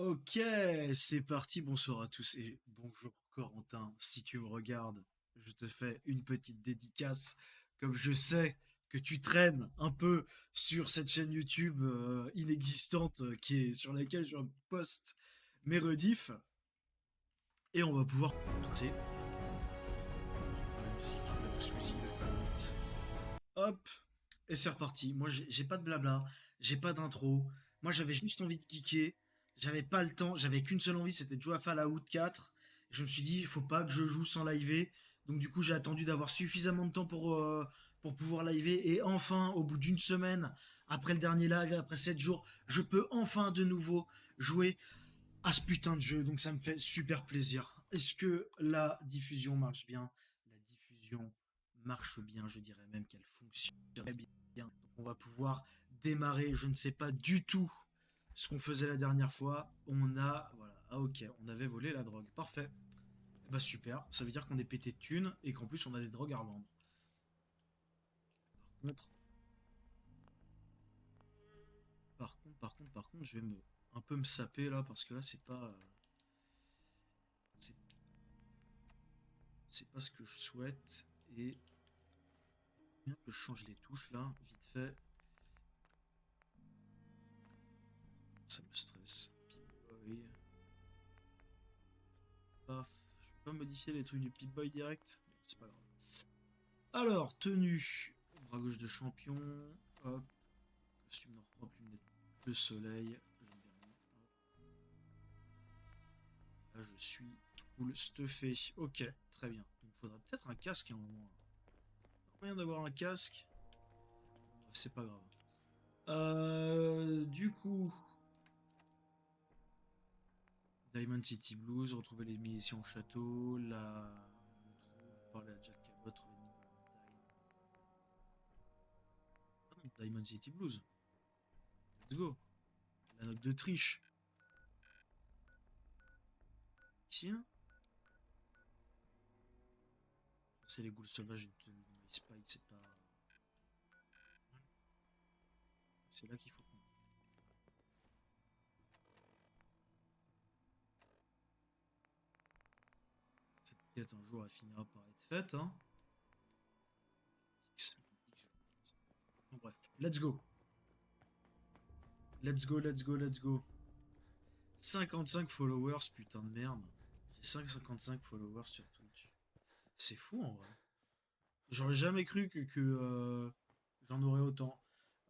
Ok, c'est parti, bonsoir à tous et bonjour Corentin, si tu me regardes, je te fais une petite dédicace, comme je sais que tu traînes un peu sur cette chaîne YouTube inexistante qui est sur laquelle je poste mes rediffs et on va pouvoir passer la musique, la douce musique de Fallout. Hop, et c'est reparti. Moi, j'ai pas de blabla, j'ai pas d'intro. Moi, j'avais juste envie de kicker. J'avais pas le temps, j'avais qu'une seule envie, c'était de jouer à Fallout 4. Je me suis dit, il faut pas que je joue sans liver. Donc, du coup, j'ai attendu d'avoir suffisamment de temps pour pouvoir liver. Et enfin, au bout d'une semaine, après le dernier live, après 7 jours, je peux enfin de nouveau jouer à ce putain de jeu. Donc, ça me fait super plaisir. Est-ce que la diffusion marche bien? La diffusion marche bien, je dirais même qu'elle fonctionne très bien. Donc on va pouvoir démarrer. Je ne sais pas du tout ce qu'on faisait la dernière fois. On a, voilà, ah ok, on avait volé la drogue. Parfait. Eh bah super, ça veut dire qu'on est pété de thunes et qu'en plus on a des drogues à revendre. Par contre, par contre, je vais un peu me saper là parce que là c'est c'est pas ce que je souhaite et bien que je change les touches là, vite fait, ça me stresse. Pip-Boy. Paf. Je peux pas modifier les trucs du Pip-Boy direct? Bon, c'est pas grave. Alors, tenue. Bras gauche de champion. Hop. Costume noir propre, lunettes de soleil. J'en ai rien. Là, je suis full stuffé. Ok, très bien. Il me faudra peut-être un casque à un moment. Pas moyen d'avoir un casque. Bref, c'est pas grave. Du coup, Diamond City Blues, retrouver les munitions au château, parler à Jack Cabot, trouver Nick Valentine. Ah non, Diamond City Blues. Let's go. La note de triche. Ici, hein. C'est les ghouls sauvages de My Spike, c'est pas. C'est là qu'il faut qu'on. Cette quête un jour elle finira par être faite, hein. Bon, bref, let's go. Let's go, let's go, let's go. 55 followers, putain de merde. J'ai 5,55 followers sur Twitch. C'est fou en vrai. J'aurais jamais cru que j'en aurais autant.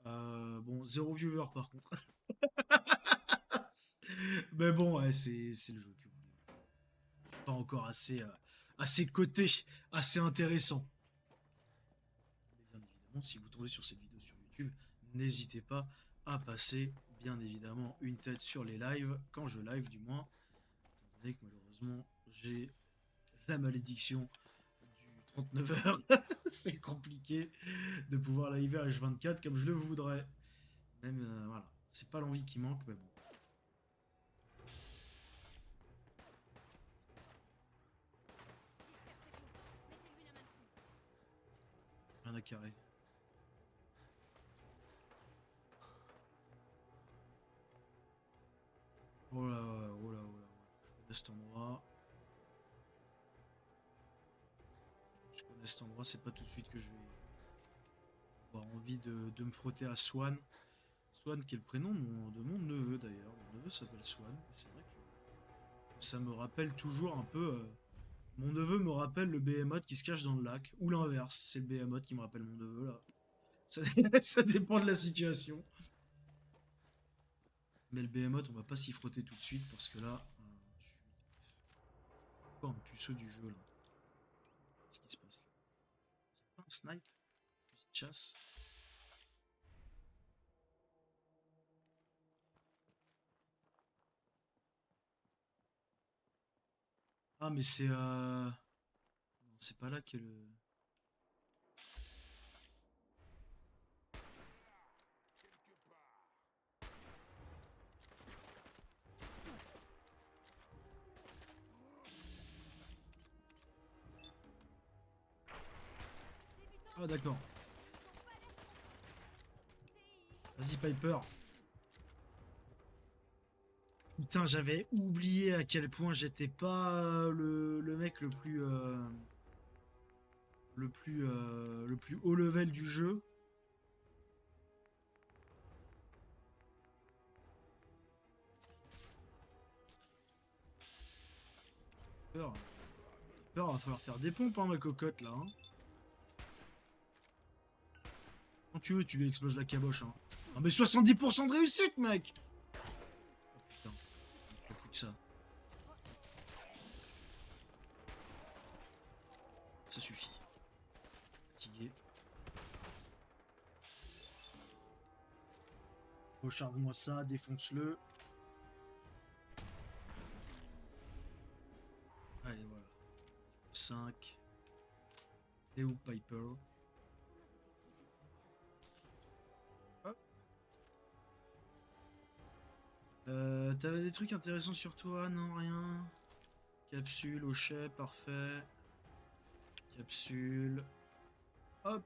Bon, zéro viewer par contre. Mais bon, ouais, c'est le jeu que vous voulez. Je suis pas encore assez coté, assez intéressant. Mais bien évidemment, si vous tombez sur cette vidéo sur YouTube, n'hésitez pas à passer bien évidemment une tête sur les lives, quand je live du moins, étant donné que malheureusement j'ai la malédiction du 39 heures. C'est compliqué de pouvoir live à H24 comme je le voudrais. Même, voilà, c'est pas l'envie qui manque, mais bon. Rien à carrer. Oh là, oh là, oh là. Je connais cet endroit. Je connais cet endroit, c'est pas tout de suite que je vais avoir envie de me frotter à Swan. Swan qui est le prénom de mon neveu d'ailleurs. Mon neveu s'appelle Swan. C'est vrai que ça me rappelle toujours un peu. Mon neveu me rappelle le Behemoth qui se cache dans le lac. Ou l'inverse, c'est le Behemoth qui me rappelle mon neveu là. Ça, ça dépend de la situation. Mais le Behemoth, on va pas s'y frotter tout de suite parce que là, je suis encore un puceau du jeu là. Qu'est-ce qui se passe là? C'est pas un snipe? Fusil de chasse? Ah mais c'est non, c'est pas là qu'est le. Ah d'accord. Vas-y Piper. Putain, j'avais oublié à quel point j'étais pas le mec le plus haut level du jeu. Peur, peur, va falloir faire des pompes, hein, ma cocotte là. Hein. Quand tu veux, tu lui exploses la caboche. Hein. Ah, mais 70% de réussite, mec! Oh putain, il n'y a plus que ça. Ça suffit. Fatigué. Recharge-moi ça, défonce-le. Allez, voilà. 5. Et où Piper? Hop. T'avais des trucs intéressants sur toi? Non, rien. Capsule, hochet, parfait. Capsule. Hop.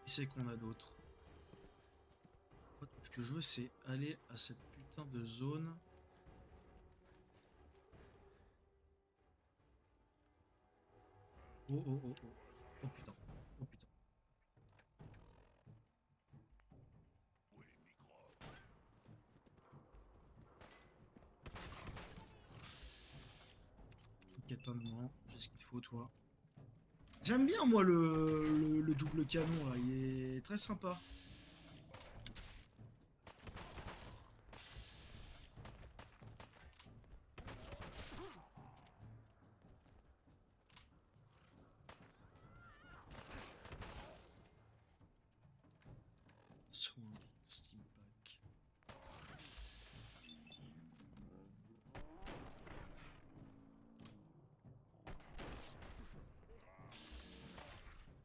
Qui c'est qu'on a d'autre? Moi, tout ce que je veux, c'est aller à cette putain de zone. Oh, oh, oh, oh. Oh putain. Oh putain. T'inquiète pas, maman. J'ai ce qu'il te faut, toi. J'aime bien, moi, le double canon, là. Il est très sympa. Soin, steel pack.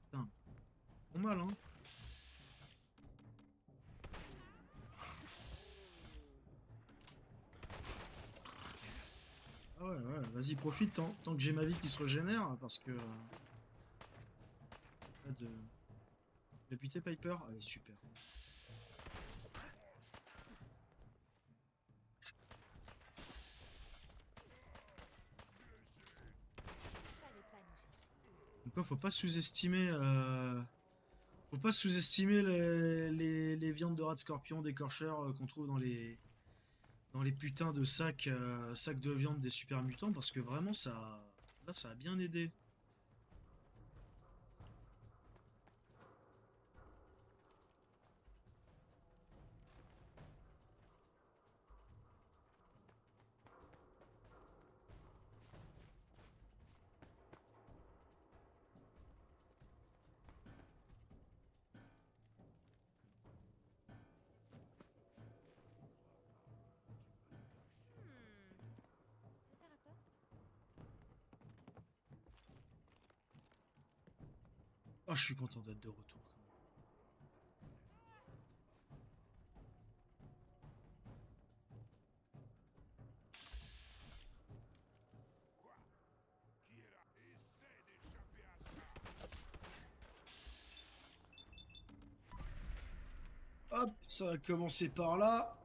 Putain, pas mal, hein. Ah ouais, ouais, vas-y, profite tant que j'ai ma vie qui se régénère, parce que... pas de... Tu l'as buté, Piper? Allez, super. Donc quoi, faut pas sous-estimer... Faut pas sous-estimer les viandes de rats de scorpion d'écorcheurs qu'on trouve dans les putains de sacs de viande des super mutants, parce que vraiment, ça... Là, ça a bien aidé. Ah, je suis content d'être de retour. Hop, ça va commencer par là.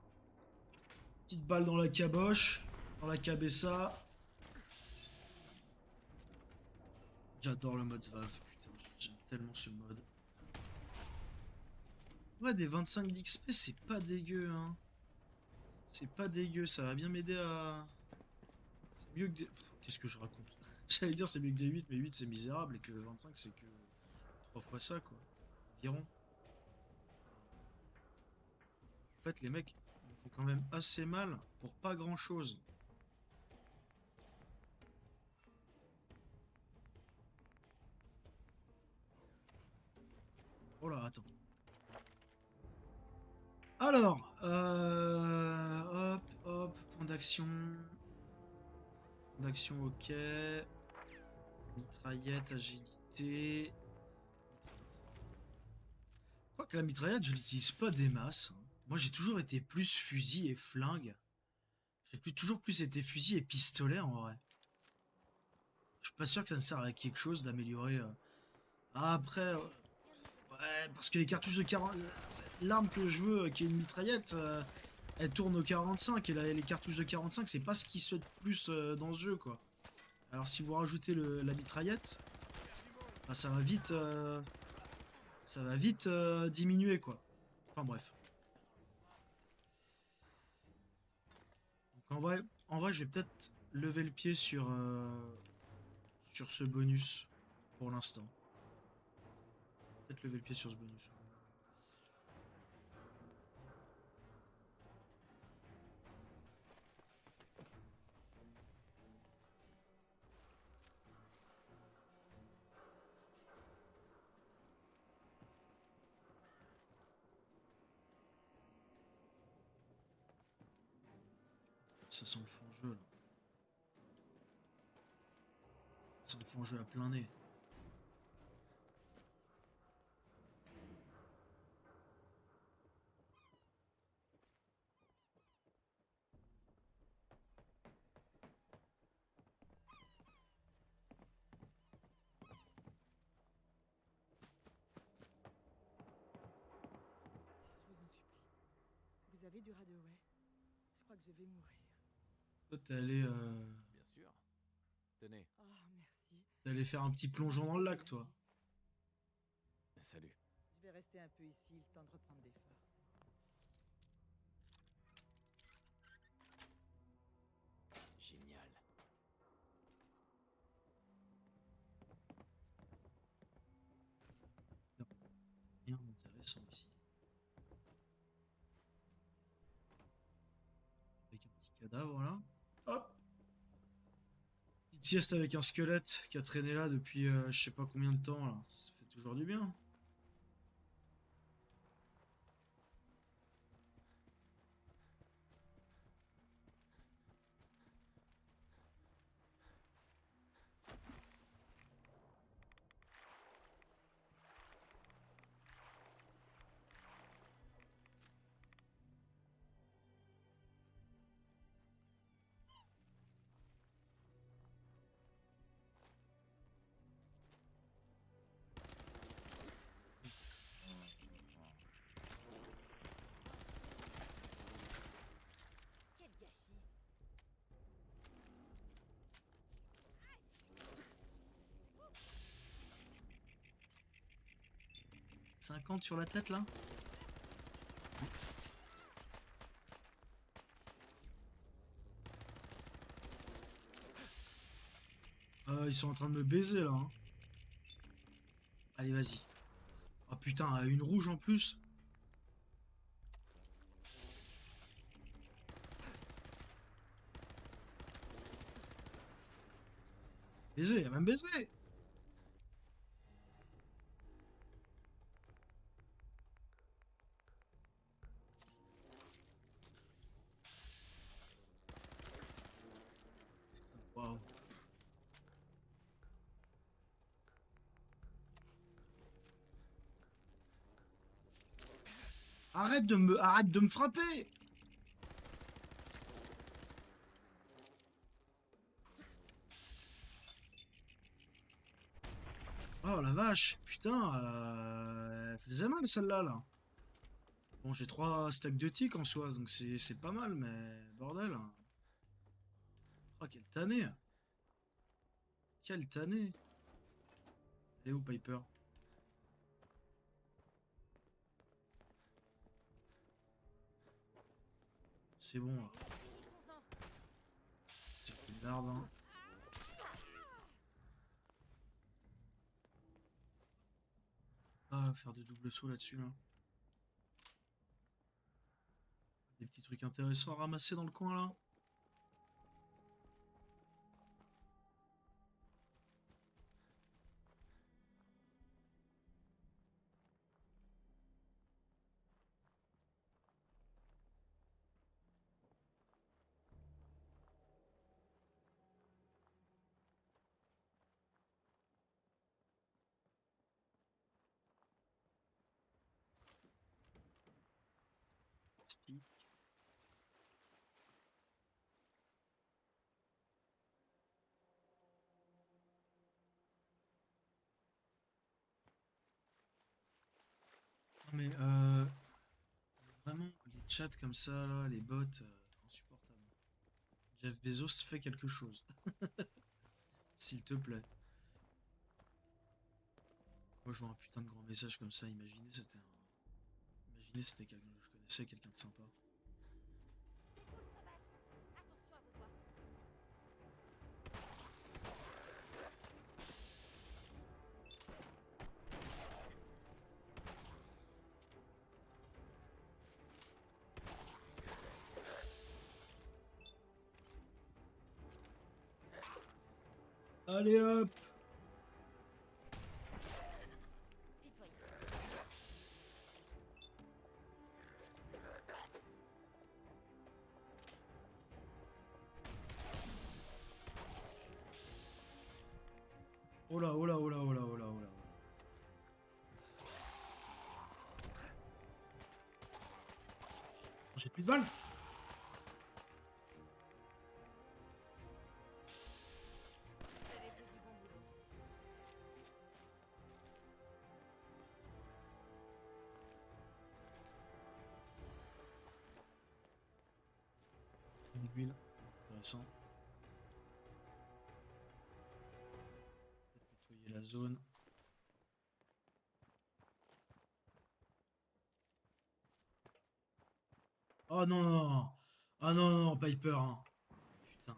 Petite balle dans la caboche, dans la cabessa. J'adore le mode Valve, putain, j'aime tellement ce mode. Ouais, des 25 d'XP, c'est pas dégueu, hein. C'est pas dégueu, ça va bien m'aider à... C'est mieux que des... Qu'est-ce que je raconte? J'allais dire c'est mieux que des 8, mais 8 c'est misérable, et que 25 c'est que 3 fois ça, quoi. Environ. En fait, les mecs, ils font quand même assez mal pour pas grand-chose. Oh là, attends. Alors, hop, hop, point d'action. Point d'action, ok. Mitraillette, agilité. Quoique la mitraillette, je l'utilise pas des masses. Hein. Moi, j'ai toujours été plus fusil et flingue. Toujours plus été fusil et pistolet, en vrai. Je suis pas sûr que ça me serve à quelque chose d'améliorer... Après... ouais, parce que les cartouches de 40... L'arme que je veux, qui est une mitraillette... elle tourne au 45 et les cartouches de 45 c'est pas ce qui se fait de plus dans ce jeu quoi. Alors si vous rajoutez la mitraillette, bah, ça va vite diminuer quoi. Enfin bref. Donc en vrai je vais peut-être lever le pied sur ce bonus pour l'instant. Peut-être lever le pied sur ce bonus. Ça sent le fond jeu là. Ça sent le fond jeu à plein nez. Je vous en supplie. Vous avez du Radaway? Je crois que je vais mourir. Toi Bien sûr. Tenez. Oh, merci. t'es allé faire un petit plongeon dans le lac toi. Salut. Je vais rester un peu ici, le temps de reprendre des forces. Génial. Rien d'intéressant ici. Avec un petit cadavre là. Hop. Petite sieste avec un squelette qui a traîné là depuis je sais pas combien de temps là. Ça fait toujours du bien. Quel gâchis! 50 sur la tête là. Ils sont en train de me baiser là. Hein. Allez vas-y. Oh putain, une rouge en plus. Baiser, elle va me baiser. Waouh. Arrête de me frapper. Oh la vache, putain, elle faisait mal celle-là là. Bon, j'ai 3 stacks de tick en soi, donc c'est pas mal, mais bordel. Oh, quelle tannée. Quelle tannée. Elle est où Piper? C'est bon là. C'est une merde, hein. Ah, faire de double saut là-dessus là. Des petits trucs intéressants à ramasser dans le coin là. Stick. Non mais vraiment, les chat comme ça, là, les bots, insupportable. Jeff Bezos fait quelque chose. S'il te plaît. Moi, je vois un putain de grand message comme ça. Imaginez c'était quelqu'un que je connaissais, quelqu'un de sympa. Des boules sauvages. Attention à vos doigts. Allez hop! Pitoyeux. Oh là, oh là, oh là, oh là, oh là, oh là. J'ai plus de balles! Vous avez fait du bon boulot. Une huile. Intéressant. Peut-être nettoyer la zone. Oh non, non, non. Ah non, non, non, Piper, hein. Putain,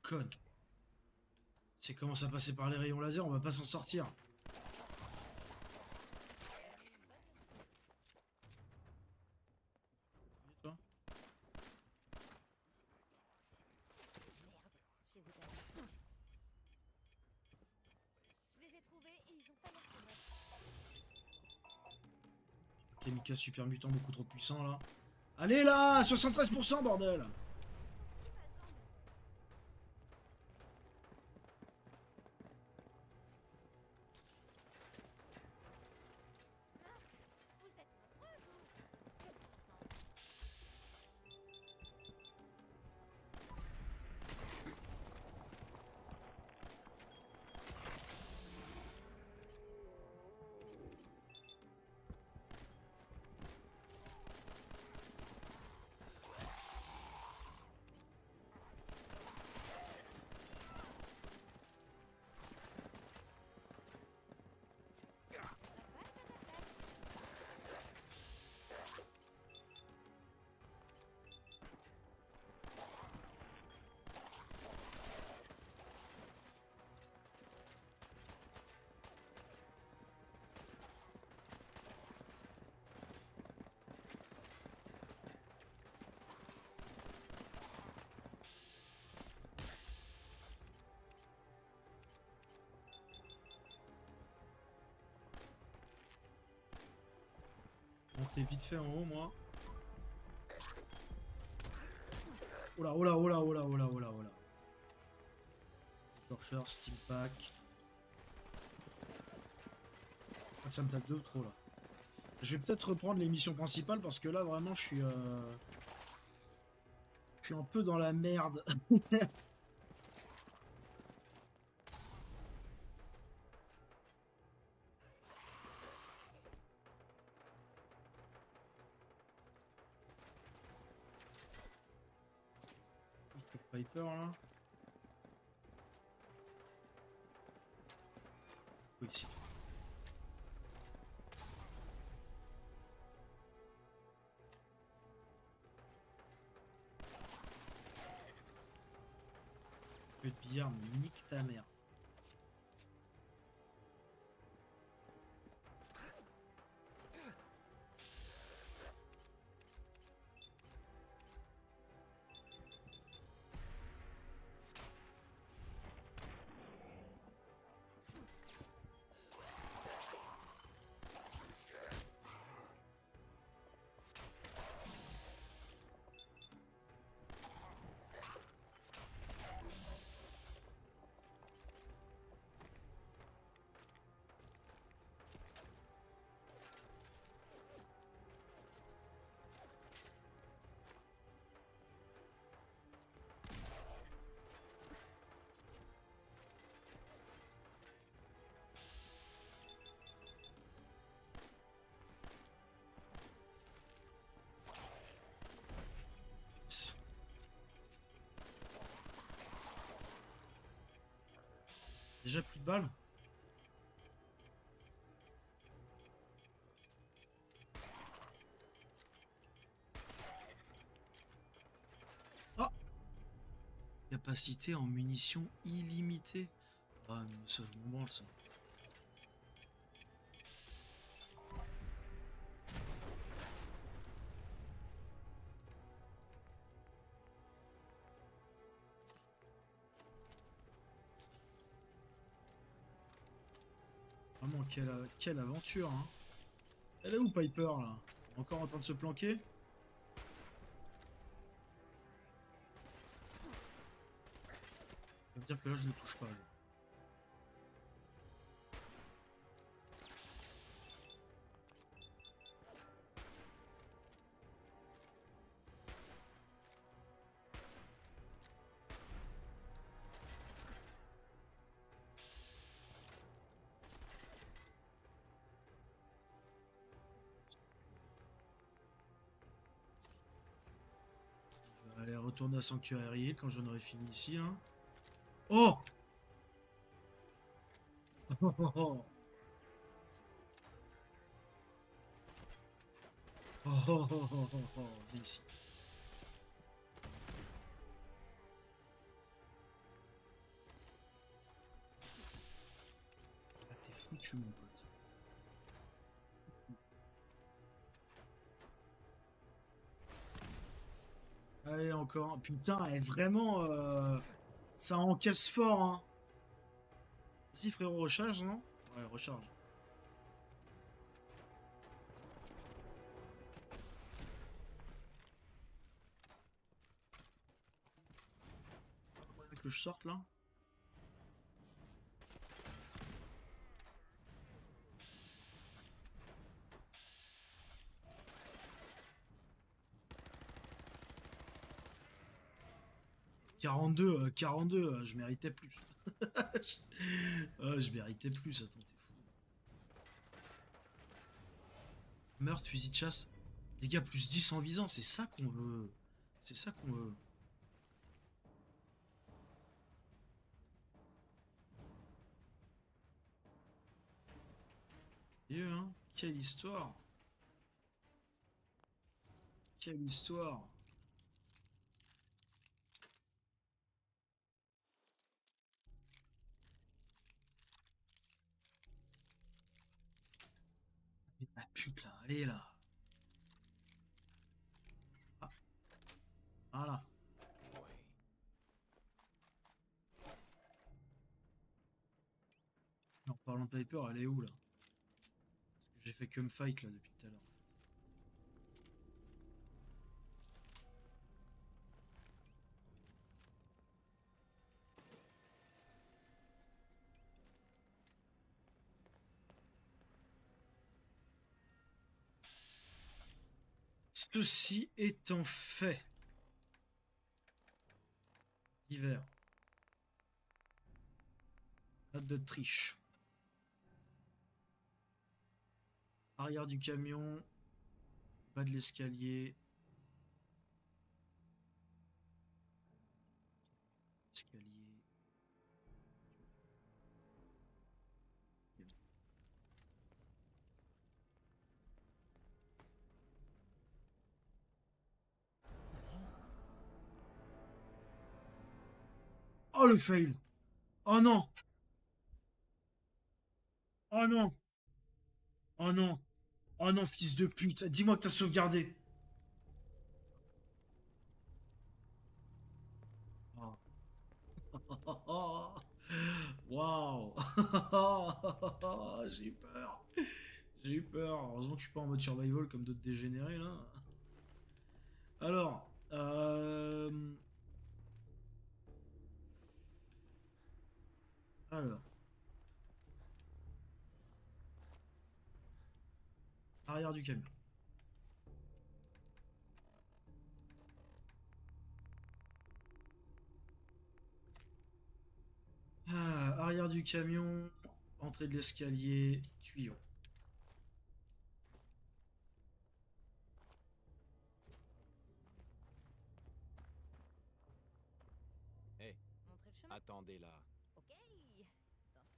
conne. C'est commence à passer par les rayons laser, on va pas s'en sortir. Toi Merde, je les ai perdus. Je les ai trouvés et ils ont pas l'air commodes. Kamikaze super mutant beaucoup trop puissant là. Allez là, 73% bordel. Ils sont plus ma jambe. Mince, vous êtes nombreux, vous. Quelle distance. Monter vite fait en haut moi. Oh là, oh là, oh là, oh là, oh là, oh là, oh là. Torcheur, Steel Pack. Je crois que ça me tape de trop là. Je vais peut-être reprendre les missions principales parce que là vraiment je suis un peu dans la merde. C'est Piper là. Oui, ici. Le billard me nique ta mère. Déjà plus de balles? Oh! Capacité en munitions illimitée. Ah, mais ça, je m'en branle, ça. Vraiment, quelle aventure, hein. Elle est où, Piper, là? Encore en train de se planquer? Ça veut dire que là, je ne touche pas, genre. Je vais aller retourner à Sanctuary Hill quand j'en aurai fini ici, hein. Oh! Oh, oh, oh. Oh, oh, oh, oh, oh, oh. Viens ici. Ah, t'es foutu, mon pote. Allez, encore. Putain, elle est vraiment... ça encaisse fort, hein. Vas-y, frérot, recharge, non? Ouais, recharge. Que je sorte, là? « 42, je méritais plus. Je méritais plus, attends, t'es fou. Meurtre, fusil de chasse. Dégâts plus 10 en visant, c'est ça qu'on veut. C'est ça qu'on veut. Dieu, hein? Quelle histoire. Quelle histoire. Mais la pute, là, allez, là. Ah, voilà. Ouais. En parlant de Piper, elle est où, là? Parce que j'ai fait que me fight, là, depuis tout à l'heure. Ceci étant fait. Hiver. Hâte de triche. Arrière du camion. Bas de l'escalier. Escalier. Oh, le fail. Oh non. Oh non. Oh non. Oh non, fils de pute. Dis-moi que t'as sauvegardé. Oh. Waouh. J'ai eu peur. J'ai eu peur. Heureusement que je suis pas en mode survival comme d'autres dégénérés là. Alors, alors, arrière du camion. Ah, arrière du camion, entrée de l'escalier, tuyau. Hé, Montrer le chemin. attendez là. Ok. Dans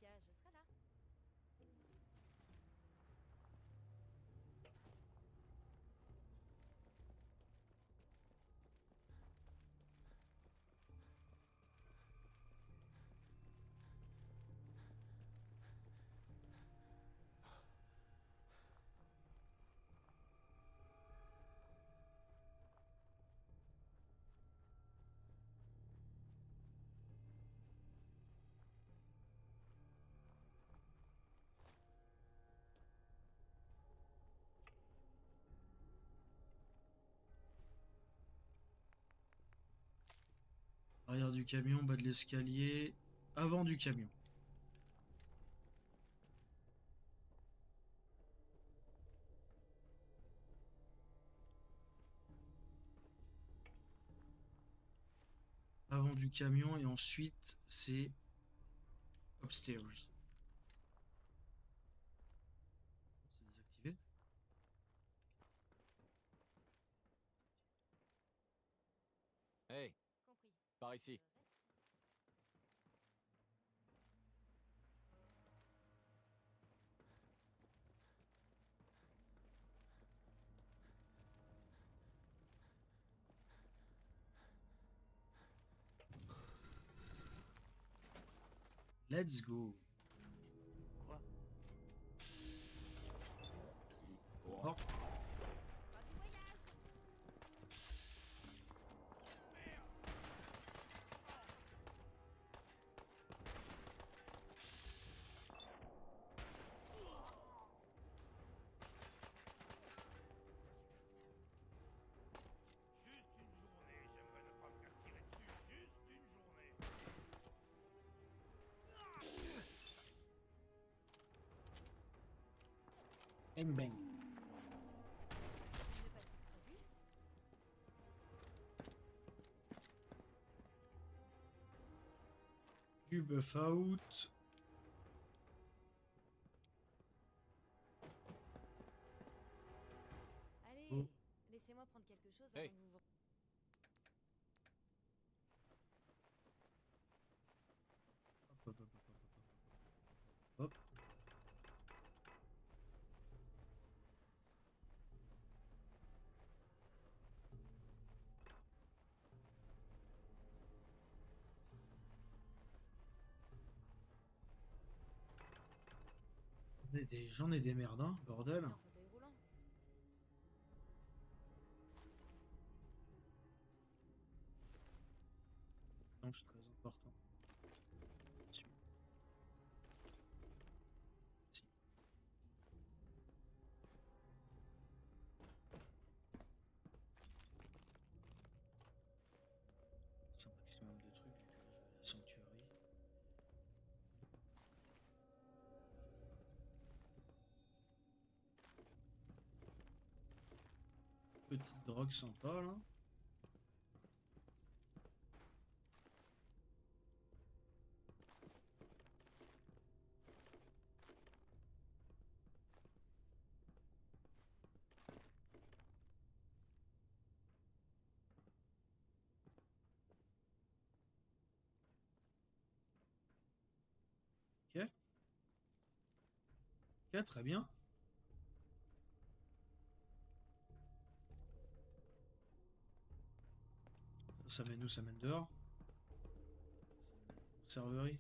Arrière du camion, bas de l'escalier, avant du camion. Avant du camion et ensuite c'est upstairs. C'est désactivé. Hey, Compris. par ici. Reste ici. Let's go. Quoi? Porte. Fin du voyage. Juste une journée, j'aimerais ne pas me faire tirer dessus. Juste une journée. Bang bang. Ne pas si prévu. Du buff out. Allez, Oh. laissez-moi prendre quelque chose Hey. avant que vous vous... Hop, hop, hop, hop, hop, hop, hop. J'en ai des merdes, hein, bordel. En fauteuil roulant. Non, c'est très important. Si. C'est un maximum de trucs vu que là, je vais à la sanctuary. Petite drogue sympa là. Ok. Ok, très bien. Ça mène où? Ça mène dehors. Serverie.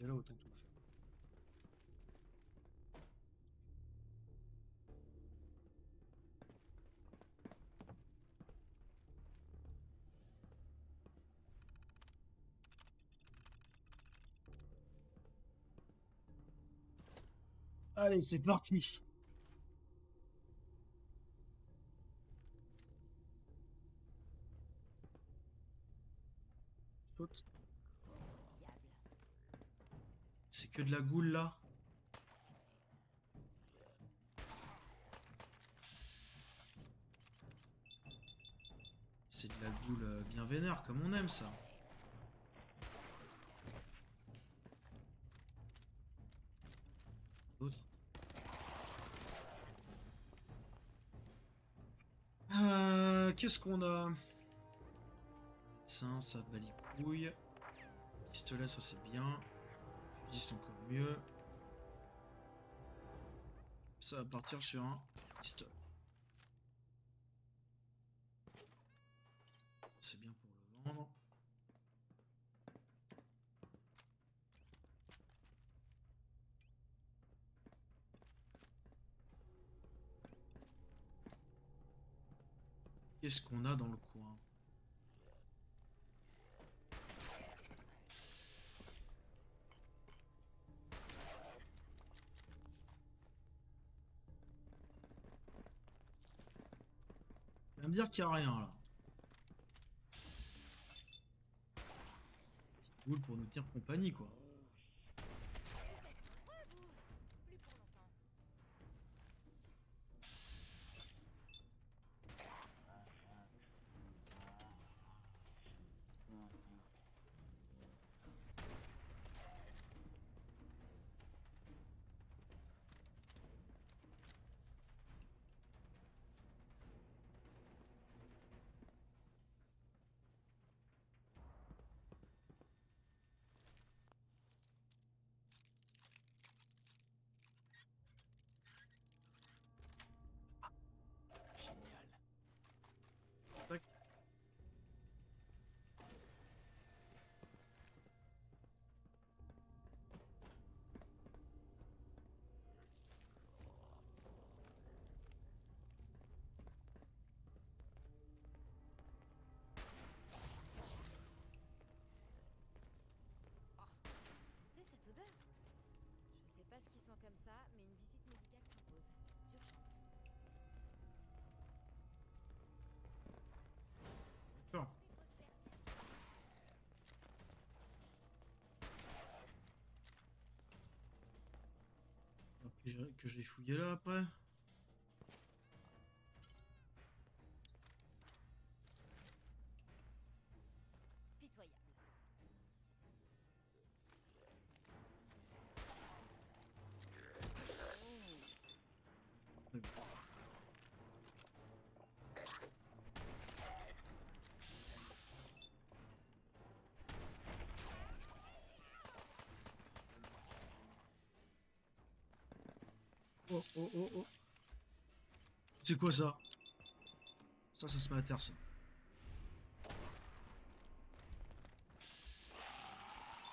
Et là, autant tout faire. Allez, c'est parti. Saute. Diable. C'est que de la goule là. C'est de la goule bien vénère, comme on aime ça. D'autres. Qu'est-ce qu'on a? Ça bat les couilles. Pistolet, ça c'est bien. Fusil, c'est encore mieux. Ça va partir sur un pistolet. Ça c'est bien pour le vendre. Qu'est-ce qu'on a dans le coin? me dire qu'il n'y a rien là. Cool pour nous tenir compagnie quoi. Plus pour longtemps. Génial. Tac. Oh, sentez cette odeur? Je sais pas ce qui sent comme ça, mais une visite médicale s'impose. D'urgence. D'accord. Que je l'ai fouillé là après. Pitoyable. Oh oh oh oh. C'est quoi ça? Ça se met à terre ça. Ça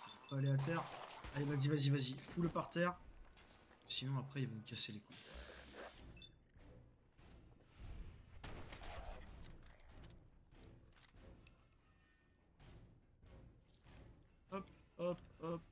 va pas aller à terre. Allez vas-y vas-y vas-y. Fous-le par terre. Sinon après ils vont me casser les couilles. Hop hop hop.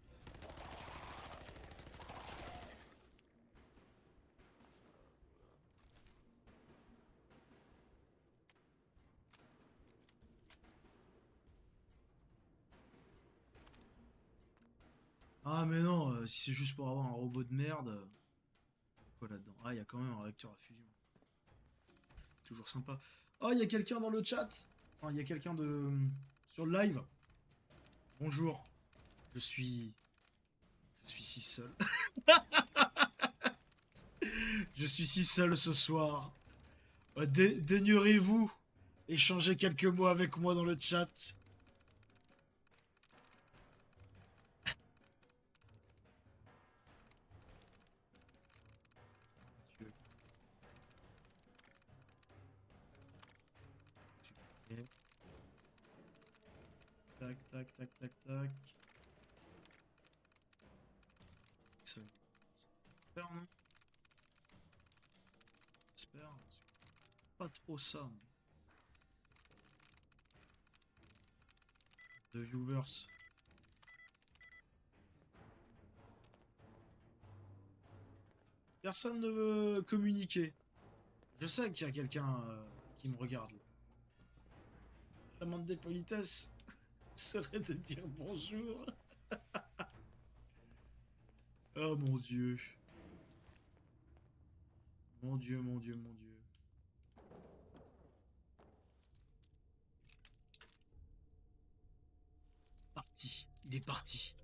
Ah mais non, si c'est juste pour avoir un robot de merde. Quoi là-dedans? Ah il y a quand même un réacteur à fusion. Toujours sympa. Oh il y a quelqu'un dans le chat. Enfin il y a quelqu'un de sur le live. Bonjour. Je suis si seul. Je suis si seul ce soir. Daignerez-vous échanger quelques mots avec moi dans le chat? Ok. Tac, tac, tac, tac, tac. Ça j'espère, non? J'espère. Pas trop ça. Moi. De viewers. Personne ne veut communiquer. Je sais qu'il y a quelqu'un qui me regarde. La moindre des politesses serait de dire bonjour. Oh mon dieu. Mon dieu, mon dieu, mon dieu. Parti. Il est parti.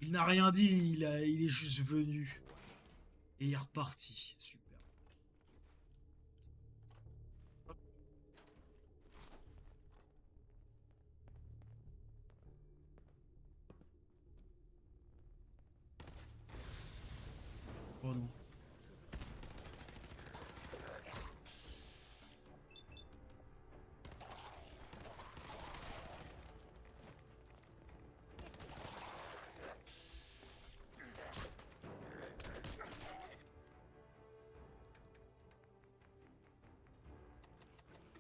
Il n'a rien dit, il est juste venu. Et il est reparti. Super. Oh non.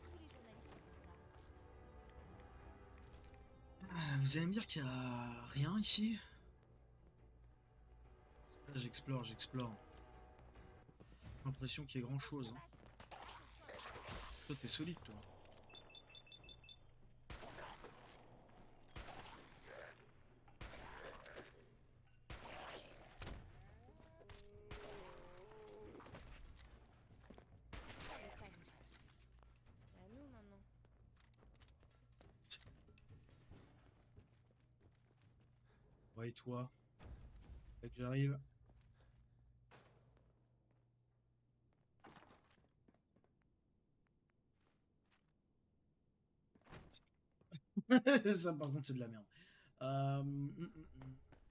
Tous les journalistes font ça. Vous allez me dire qu'il y a rien ici? Là, j'explore, j'explore. J'ai l'impression qu'il y a grand chose. Hein. Toi, t'es solide, toi. Allez, pas une charge. C'est à nous maintenant. Ouais, et toi? Dès que j'arrive. Ça, par contre, c'est de la merde.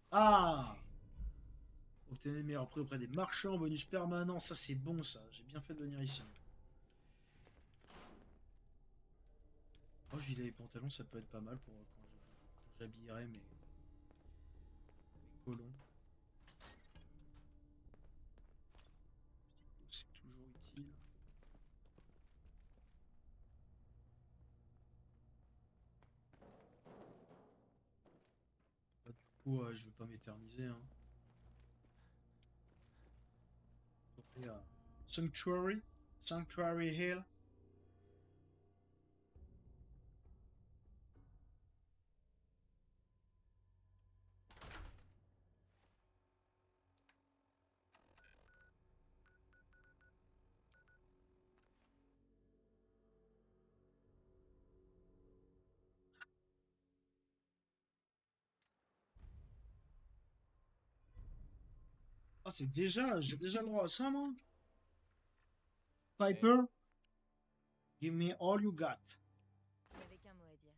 Ah! Obtenez le meilleur prix auprès des marchands, bonus permanent. Ça, c'est bon, ça. J'ai bien fait de venir ici. Oh, gilet et pantalon, ça peut être pas mal pour quand j'habillerai mes colons. C'est toujours utile. Bah, du coup, je vais pas m'éterniser, hein. Donc, il y a Sanctuary, Sanctuary Hill. Ah, j'ai déjà le droit à ça, moi. Piper, give me all you got. Il n'y avait qu'un mot à dire.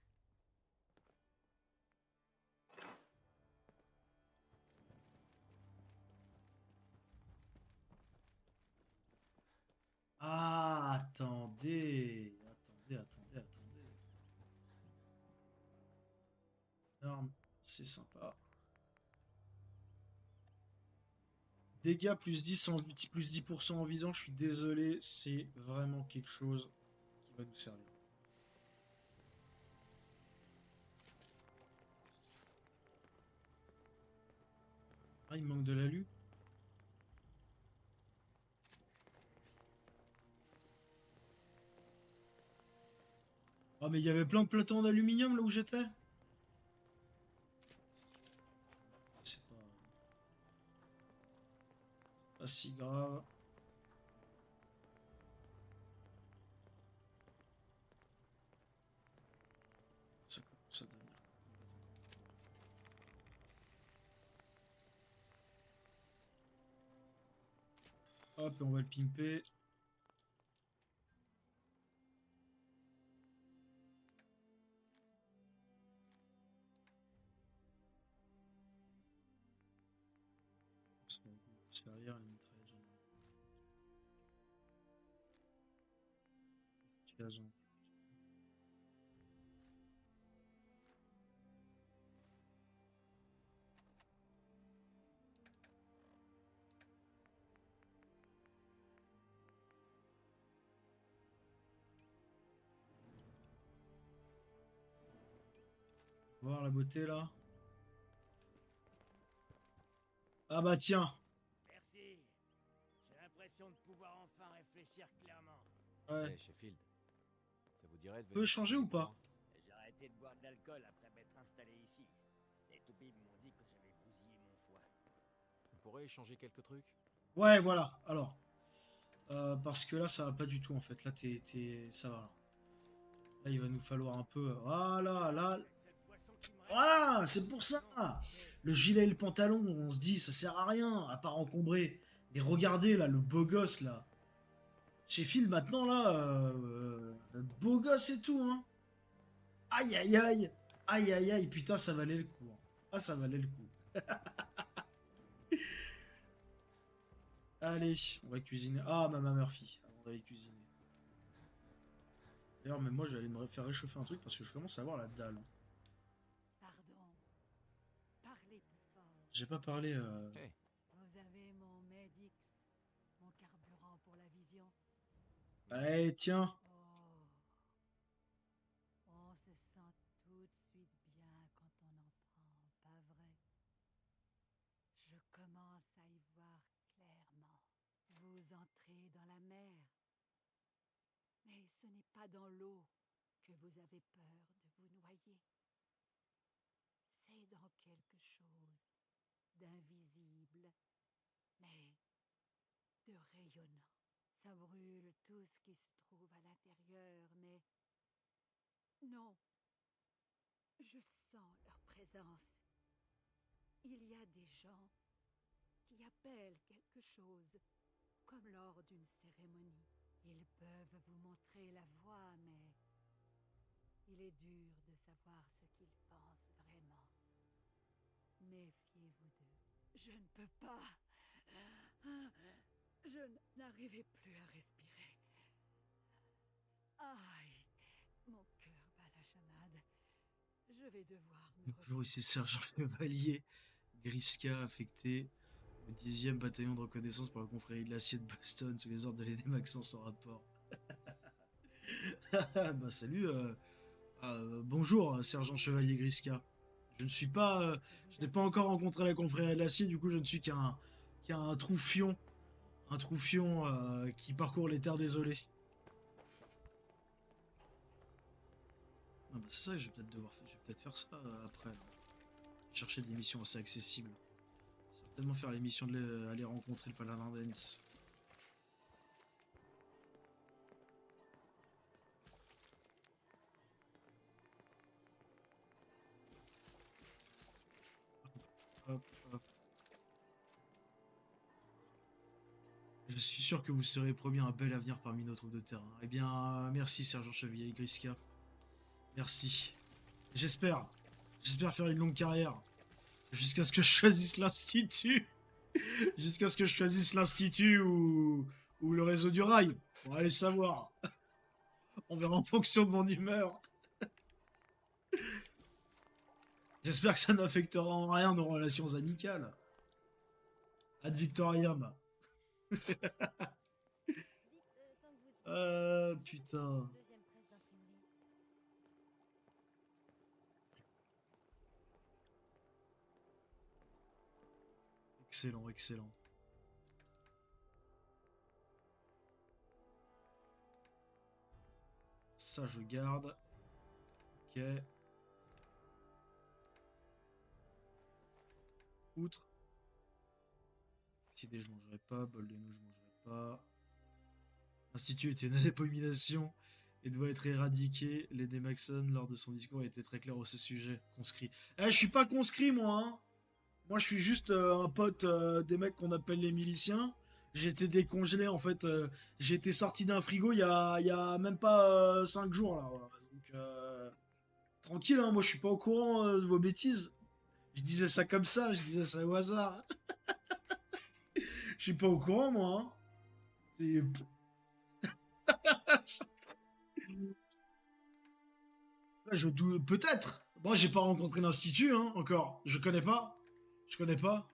Ah, attendez. Arme, c'est sympa. Dégâts plus 10 plus 10% en visant, je suis désolé, c'est vraiment quelque chose qui va nous servir. Ah, il manque de l'alu. Ah, mais il y avait plein de plateaux d'aluminium là où j'étais. C'est pas si grave. Ça commence à devenir. Hop, et on va le pimper. C'est derrière les mitraillettes. Gazon. Voir la beauté là. Ah bah tiens. Merci. J'ai l'impression de pouvoir enfin réfléchir clairement. Ouais. Eh, Sheffield, ça vous dirait de Peut venir changer ou travailler pour pas? moi? J'ai arrêté de boire de l'alcool après m'être installé ici. Les toubibs m'ont dit que j'avais bousillé mon foie. On pourrait échanger quelques trucs? Ouais, voilà. Alors. Parce que là, ça va pas du tout en fait. Là, ça va. Là, il va nous falloir un peu. Voilà, là. C'est la seule boisson qui me reste. Voilà, c'est pour ça. Mais Le gilet et le pantalon, on se dit, ça sert à rien, à part encombrer. Mais regardez là, le beau gosse là. Chez Phil maintenant là, beau gosse et tout, hein. Aïe aïe aïe. Aïe aïe aïe, putain, ça valait le coup, hein. Ah, ça valait le coup. Allez, on va cuisiner. Ah, Mama Murphy, avant d'aller cuisiner. D'ailleurs, même moi, j'allais me faire réchauffer un truc parce que je commence à avoir la dalle, hein. Pardon. Parlez plus fort. J'ai pas parlé. Hey, Vous avez mon Medix, mon carburant pour la vision. Eh, tiens. Oh. On se sent tout de suite bien quand on en prend, pas vrai? Je commence à y voir clairement. Vous entrez dans la mer. Mais Ce n'est pas dans l'eau que vous avez peur de vous noyer. C'est dans quelque chose d'invisible, mais de rayonnant. Ça brûle tout ce qui se trouve à l'intérieur, mais non, je sens leur présence. Il y a des gens qui appellent quelque chose, comme lors d'une cérémonie. Ils peuvent vous montrer la voie, mais il est dur de savoir ce qu'ils pensent vraiment. Méfiez-vous d'eux. Je ne peux pas. Je n'arrivais plus à respirer. Aïe, mon cœur bat la chamade. Je vais devoir me Bonjour, ici le sergent chevalier Griska, affecté au 10e bataillon de reconnaissance pour la confrérie de l'acier de Boston, sous les ordres de l'aîné Maxence en rapport. Bah salut, bonjour, sergent chevalier Griska. Je ne suis pas, je n'ai pas encore rencontré la confrérie de l'acier, du coup je ne suis qu'un troufion, qui parcourt les terres désolées. Ah bah c'est ça que je vais peut-être faire ça après. Là. Chercher des missions assez accessibles. Certainement faire les missions aller rencontrer le paladin d'Ens. Hop, hop. Je suis sûr que vous serez promis un bel avenir parmi nos troupes de terrain. Eh bien, merci, sergent chevalier Griska. Merci. J'espère faire une longue carrière. Jusqu'à ce que je choisisse l'institut. Jusqu'à ce que je choisisse l'institut ou le réseau du rail. On va aller savoir. On verra en fonction de mon humeur. J'espère que ça n'affectera en rien nos relations amicales. Ad Victoriam. Dites, tant que vous y Putain. deuxième presse d'imprimerie. Excellent, excellent. Ça, je garde. Ok. Outre. Petit je mangerai pas. Bol de nous, je mangerai pas. L'Institut était une abomination et doit être éradiqué. Lady Maxon, lors de son discours, a été très clair au ce sujet. Conscrit. Eh, je suis pas conscrit, moi, hein. Moi, je suis juste un pote des mecs qu'on appelle les miliciens. J'ai été décongelé, en fait. J'ai été sorti d'un frigo il y a même pas 5 jours, là. Voilà. Donc, tranquille, hein, moi, je suis pas au courant de vos bêtises. Je disais ça comme ça, je disais ça au hasard. Je suis pas au courant, moi. Hein. C'est- Là, je doute. Peut-être. Moi, j'ai pas rencontré l'institut, hein, encore. Je connais pas. Je connais pas.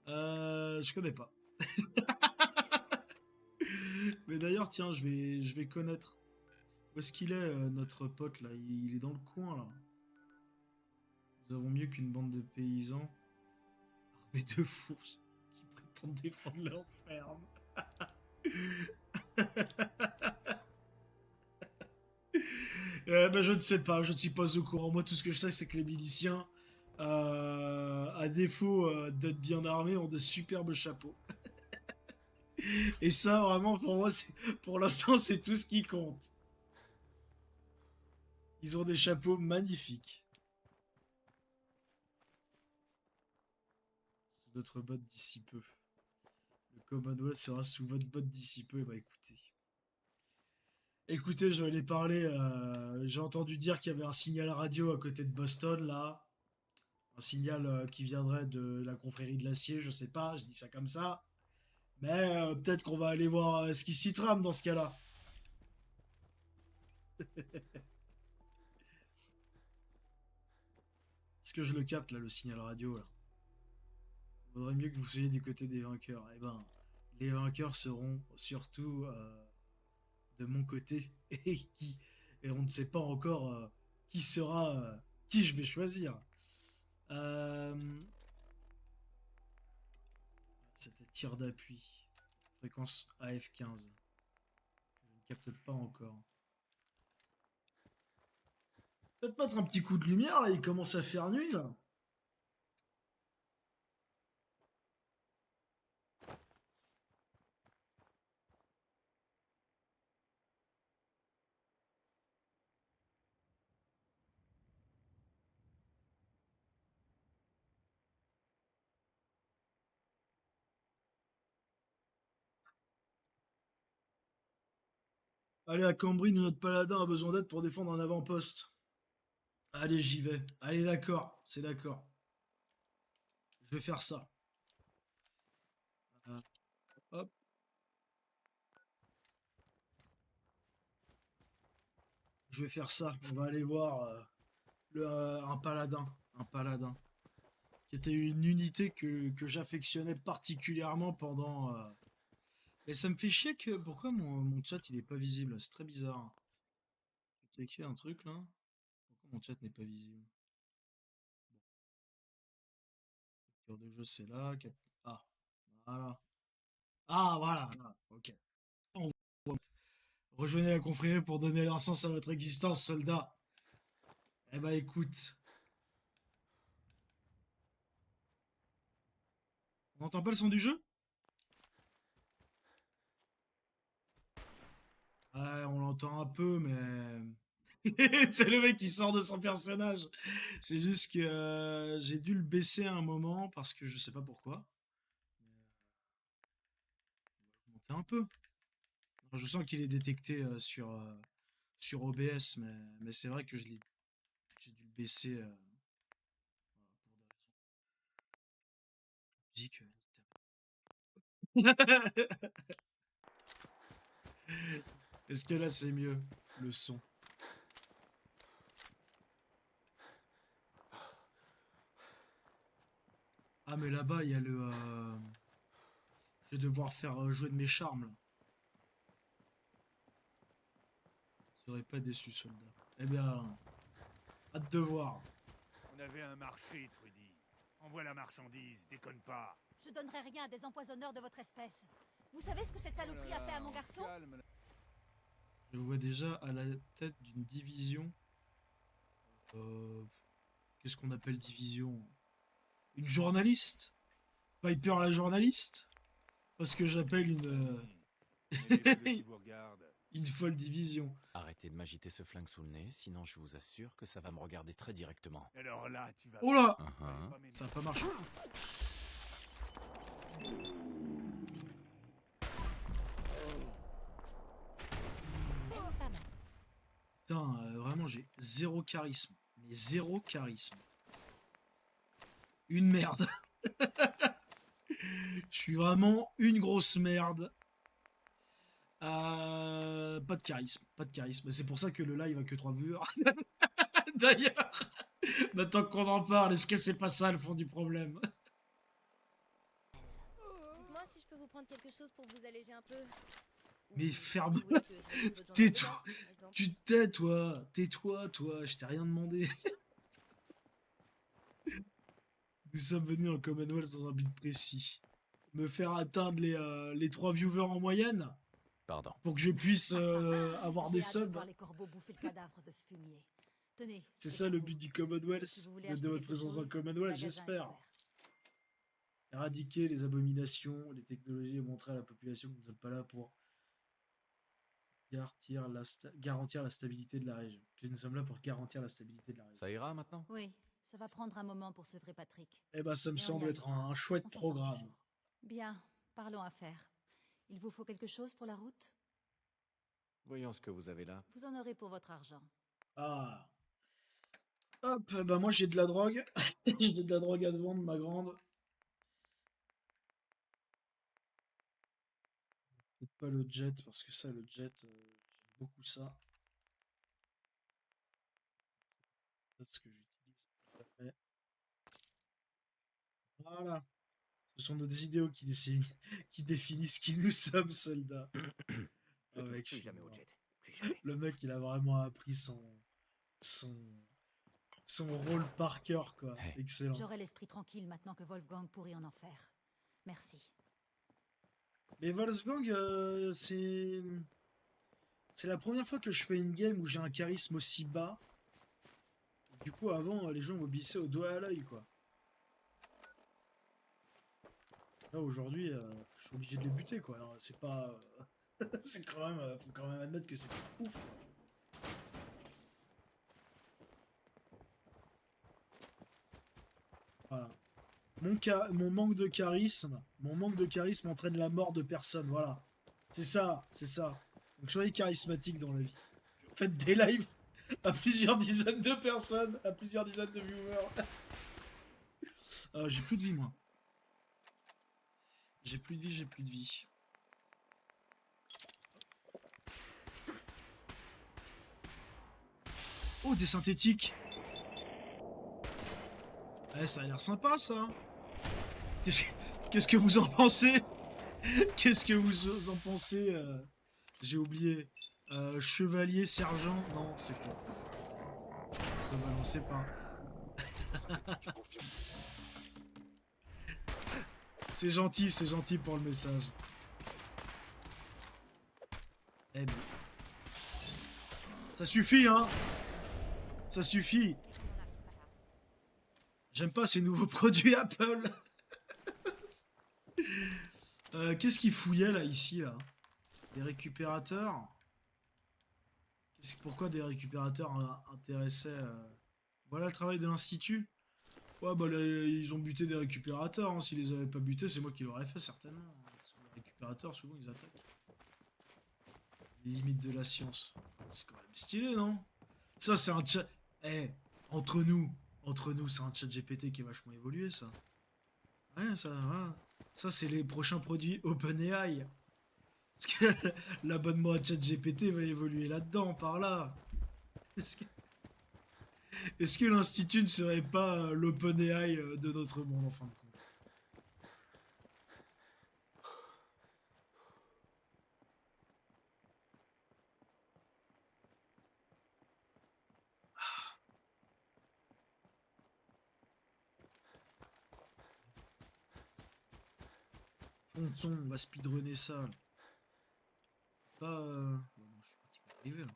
Je connais pas. Mais d'ailleurs, tiens, je vais connaître. Où est-ce qu'il est, notre pote, là? Il est dans le coin, là. Nous avons mieux qu'une bande de paysans armés de fourches qui prétendent défendre leur ferme. Ben, je ne sais pas, je ne suis pas au courant. Moi, tout ce que je sais, c'est que les miliciens, à défaut d'être bien armés, ont de superbes chapeaux. Et ça, vraiment, pour moi, pour l'instant, c'est tout ce qui compte. Ils ont des chapeaux magnifiques. Sous notre botte d'ici peu. Le Commonwealth sera sous votre botte d'ici peu. Et bah écoutez. Écoutez, je vais aller parler. J'ai entendu dire qu'il y avait un signal radio à côté de Boston, là. Un signal qui viendrait de la confrérie de l'acier, je sais pas, je dis ça comme ça. Mais peut-être qu'on va aller voir ce qui s'y trame dans ce cas-là. Est-ce que je le capte là, le signal radio là? Il vaudrait mieux que vous soyez du côté des vainqueurs. Eh ben, les vainqueurs seront surtout de mon côté et on ne sait pas encore qui sera qui je vais choisir. C'était tir d'appui. Fréquence AF15. Je ne capte pas encore. Peut-être mettre un petit coup de lumière, là, il commence à faire nuit, là. Allez, à Cambridge, notre paladin a besoin d'aide pour défendre un avant-poste. Allez, j'y vais. Allez, d'accord, c'est d'accord. Je vais faire ça. Euh, hop. Je vais faire ça. On va aller voir un paladin. Un paladin. Qui était une unité que j'affectionnais particulièrement pendant... Mais ça me fait chier que... Pourquoi mon chat, il est pas visible? C'est très bizarre. J'ai écrit un truc, là. Pourquoi mon chat n'est pas visible? Cœur de jeu, c'est là. Ah, voilà. Ah, voilà. Voilà. Ok. On voit. Rejoignez la confrérie pour donner un sens à votre existence, soldat. Eh ben, écoute. On n'entend pas le son du jeu? Ouais, on l'entend un peu, mais... C'est le mec qui sort de son personnage. C'est juste que j'ai dû le baisser à un moment parce que je sais pas pourquoi. On va monter un peu. Alors, je sens qu'il est détecté sur OBS, mais c'est vrai que j'ai dû le baisser pour des raisons de musique. Est-ce que là c'est mieux, le son? Ah mais là-bas il y a le... Je vais devoir faire jouer de mes charmes là. Je serais pas déçu, soldat. Eh bien, hâte de voir. On avait un marché, Trudy. Envoie la marchandise, déconne pas. Je donnerai rien à des empoisonneurs de votre espèce. Vous savez ce que cette saloperie a fait à mon garçon? Je le vois déjà à la tête d'une division. Qu'est-ce qu'on appelle division? Une journaliste? Piper la journaliste? Parce que j'appelle Qui vous regarde. une folle division. Arrêtez de m'agiter ce flingue sous le nez, sinon je vous assure que ça va me regarder très directement. Alors là, tu vas... Oh là! Uhum. Ça a pas marché. Pas mal. Putain, vraiment, j'ai zéro charisme. Mais zéro charisme. Une merde. Je suis vraiment une grosse merde. Pas de charisme. Pas de charisme. C'est pour ça que le live a que 3 viewers. D'ailleurs, maintenant qu'on en parle, est-ce que c'est pas ça le fond du problème? Dites-moi si je peux vous prendre quelque chose pour vous alléger un peu. Mais Ou ferme. vous voulez que je réduise votre journée de Tais-toi. boulot, par exemple. Tu te tais, toi. Tais-toi, toi. Je t'ai rien demandé. Nous sommes venus en Commonwealth sans un but précis. Me faire atteindre les 3 viewers en moyenne Pardon. pour que je puisse avoir J'ai des hâte de subs. voir les corbeaux bouffer le cadavre de ce fumier. Tenez. C'est c'est ça pour le vous. but du Commonwealth, Si vous voulez de acheter votre quelque présence en chose, le Commonwealth, magasin est j'espère. ouvert. Éradiquer les abominations, les technologies et montrer à la population que nous ne sommes pas là pour garantir la stabilité de la région. Que nous sommes là pour garantir la stabilité de la région. Ça ira maintenant? Oui, ça va prendre un moment pour sevrer Patrick. Eh ben, ça me Mais on y semble être arrivera. un chouette On s'en sort programme. toujours. Bien, parlons affaires. Il vous faut quelque chose pour la route? Voyons ce que vous avez là. Vous en aurez pour votre argent. Ah. Hop, bah moi j'ai de la drogue. J'ai de la drogue à te vendre, ma grande. Peut-être pas le jet, parce que ça, le jet, j'aime beaucoup ça. C'est ce que j'utilise jamais. Voilà. Ce sont nos idéaux qui définissent qui nous sommes, soldats. Je touche Avec plus jamais au jet. Plus jamais. le mec, il a vraiment appris son, son rôle par cœur, quoi. Hey. Excellent. J'aurai l'esprit tranquille maintenant que Wolfgang pourrit en enfer. Merci. Mais Wolfgang, c'est la première fois que je fais une game où j'ai un charisme aussi bas. Du coup, avant, les gens m'obéissaient au doigt à l'œil, quoi. Là, aujourd'hui, je suis obligé de les buter, quoi. Alors, c'est pas... c'est quand même... faut quand même admettre que c'est pas ouf. Voilà. Mon manque de charisme entraîne la mort de personne, voilà. C'est ça, c'est ça. Donc soyez charismatique dans la vie. Faites des lives à plusieurs dizaines de personnes, à plusieurs dizaines de viewers. J'ai plus de vie, moi. J'ai plus de vie, j'ai plus de vie. Oh, des synthétiques. Eh, ça a l'air sympa, ça. Qu'est-ce que, qu'est-ce que vous en pensez? Qu'est-ce que vous en pensez J'ai oublié. Chevalier, sergent. Non, c'est quoi? Ne balancez pas. C'est gentil pour le message. Eh bien. Ça suffit, hein. Ça suffit. On n'arrive pas là. J'aime pas ces nouveaux produits Apple. Qu'est-ce qu'il fouillait là, ici, là? Des récupérateurs? Pourquoi des récupérateurs intéressaient Voilà le travail de l'Institut? Ouais, bah là, ils ont buté des récupérateurs. Hein. S'ils les avaient pas butés, c'est moi qui l'aurais fait, certainement. Parce que les récupérateurs, souvent, ils attaquent. Les limites de la science. C'est quand même stylé, non? Ça, c'est un chat... Eh, entre nous, c'est un chat GPT qui est vachement évolué, ça. Ouais, ça, voilà. Ça, c'est les prochains produits OpenAI. Parce que l'abonnement à ChatGPT va évoluer là-dedans, par là. Est-ce que l'Institut ne serait pas l'OpenAI de notre monde, en fin de compte? Fond de son, on va speedrunner ça. Pas... oh non, je suis pratiquement arrivé, là.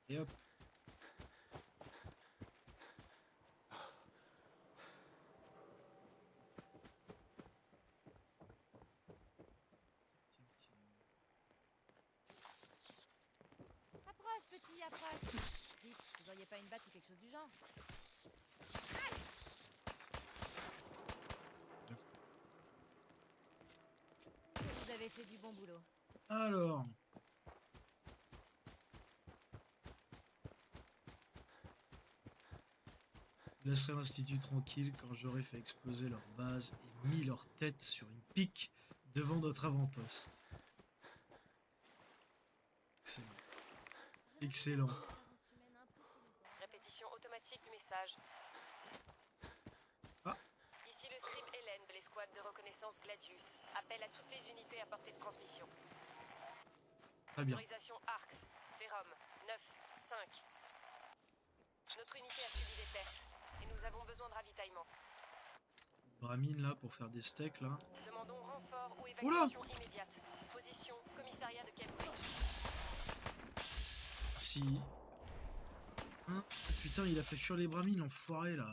Et hop. Approche, petit, approche. Vite, vous auriez pas une batte ou quelque chose du genre? Vous avez fait du bon boulot. Alors... Je laisserai l'Institut tranquille quand j'aurai fait exploser leur base et mis leur tête sur une pique devant notre avant-poste. Excellent. Excellent. Répétition automatique du message. Ah. Ici le scribe Hélène de l'escouade de reconnaissance Gladius. Appel à toutes les unités à portée de transmission. Très bien. Autorisation ARX. Ferrum 9-5. Notre unité a subi des pertes et nous avons besoin de ravitaillement. Bramine là pour faire des steaks là. Demandons renfort ou Oula. évacuation immédiate. Position commissariat de Cambridge. Si. Hein? Putain, il a fait fuir les Bramines, l'enfoiré là.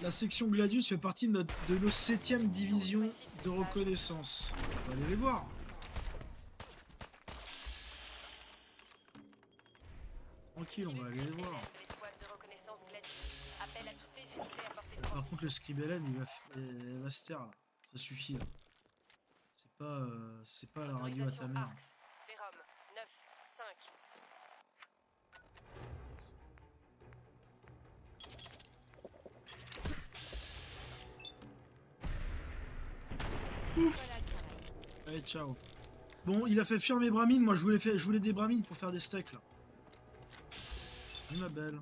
La section Gladius fait partie de nos 7ème division de reconnaissance. On va aller les voir. Tranquille, on va aller les voir. Par contre, le scribe Hélène, il va se taire là. Ça suffit là. C'est pas la radio à ta mère. Ferrum 9-5. Ouf. Allez, ciao. Bon, il a fait fuir mes Bramines. Moi, je voulais des Bramines pour faire des steaks là. Oui, ma belle.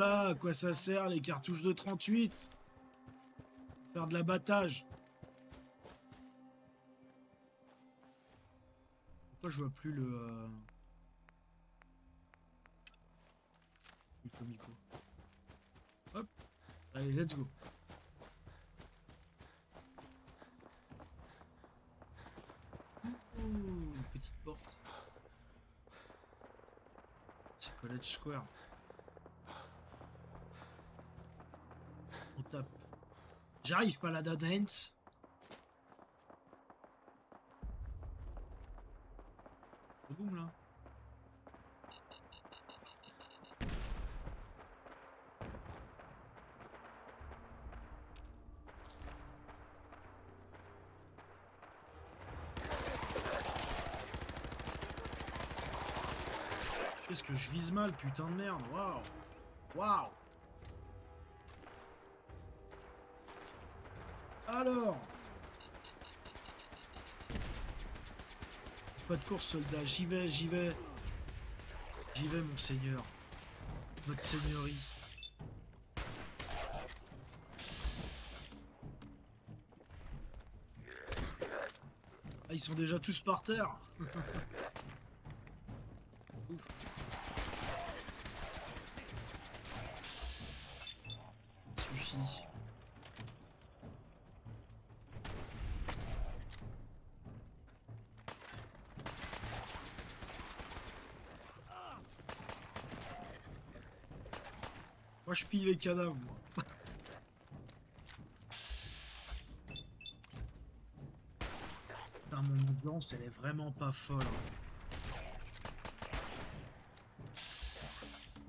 Voilà à quoi ça sert les cartouches de 38. Faire de l'abattage. Pourquoi je vois plus le comico. Hop. Allez, let's go. Ouh, une petite porte. C'est College Square. On tape. J'arrive, Paladin Dance. Boum là. Qu'est-ce que je vise mal, putain de merde. Waouh. Waouh. Alors. Pas de course, soldat. J'y vais, j'y vais. J'y vais, mon seigneur. Votre seigneurie. Ah, ils sont déjà tous par terre. Ouf. Ça suffit. Moi je pille les cadavres, moi. Putain, mon ambiance elle est vraiment pas folle.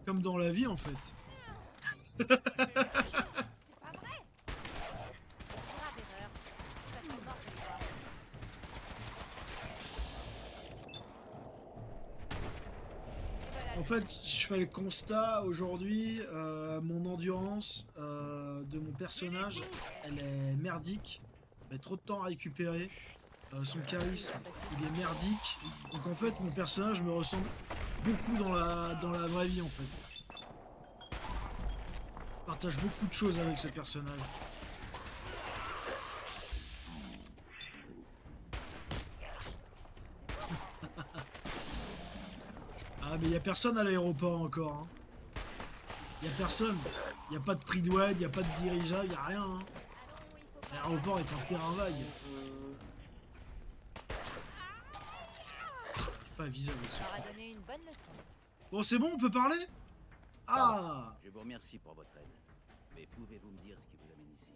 Comme dans la vie en fait. C'est pas vrai. Grave erreur. Tu vas te mordre les doigts. Et voilà, En fait, je fais le constat aujourd'hui, mon endurance de mon personnage, elle est merdique. Il met trop de temps à récupérer. Son charisme, il est merdique. Donc en fait, mon personnage me ressemble beaucoup dans la vraie vie en fait. Je partage beaucoup de choses avec ce personnage. Ah mais il y a personne à l'aéroport encore. Hein. Il y a personne. Il n'y a pas de prix de web, il n'y a pas de dirigeable, il n'y a rien. Hein. L'aéroport est un terrain vague. J'arrive pas à viser avec ça ce leur a truc. donné une bonne leçon. Bon c'est bon, on peut parler? Ah. Je vous remercie pour votre aide. Mais pouvez-vous me dire ce qui vous amène ici?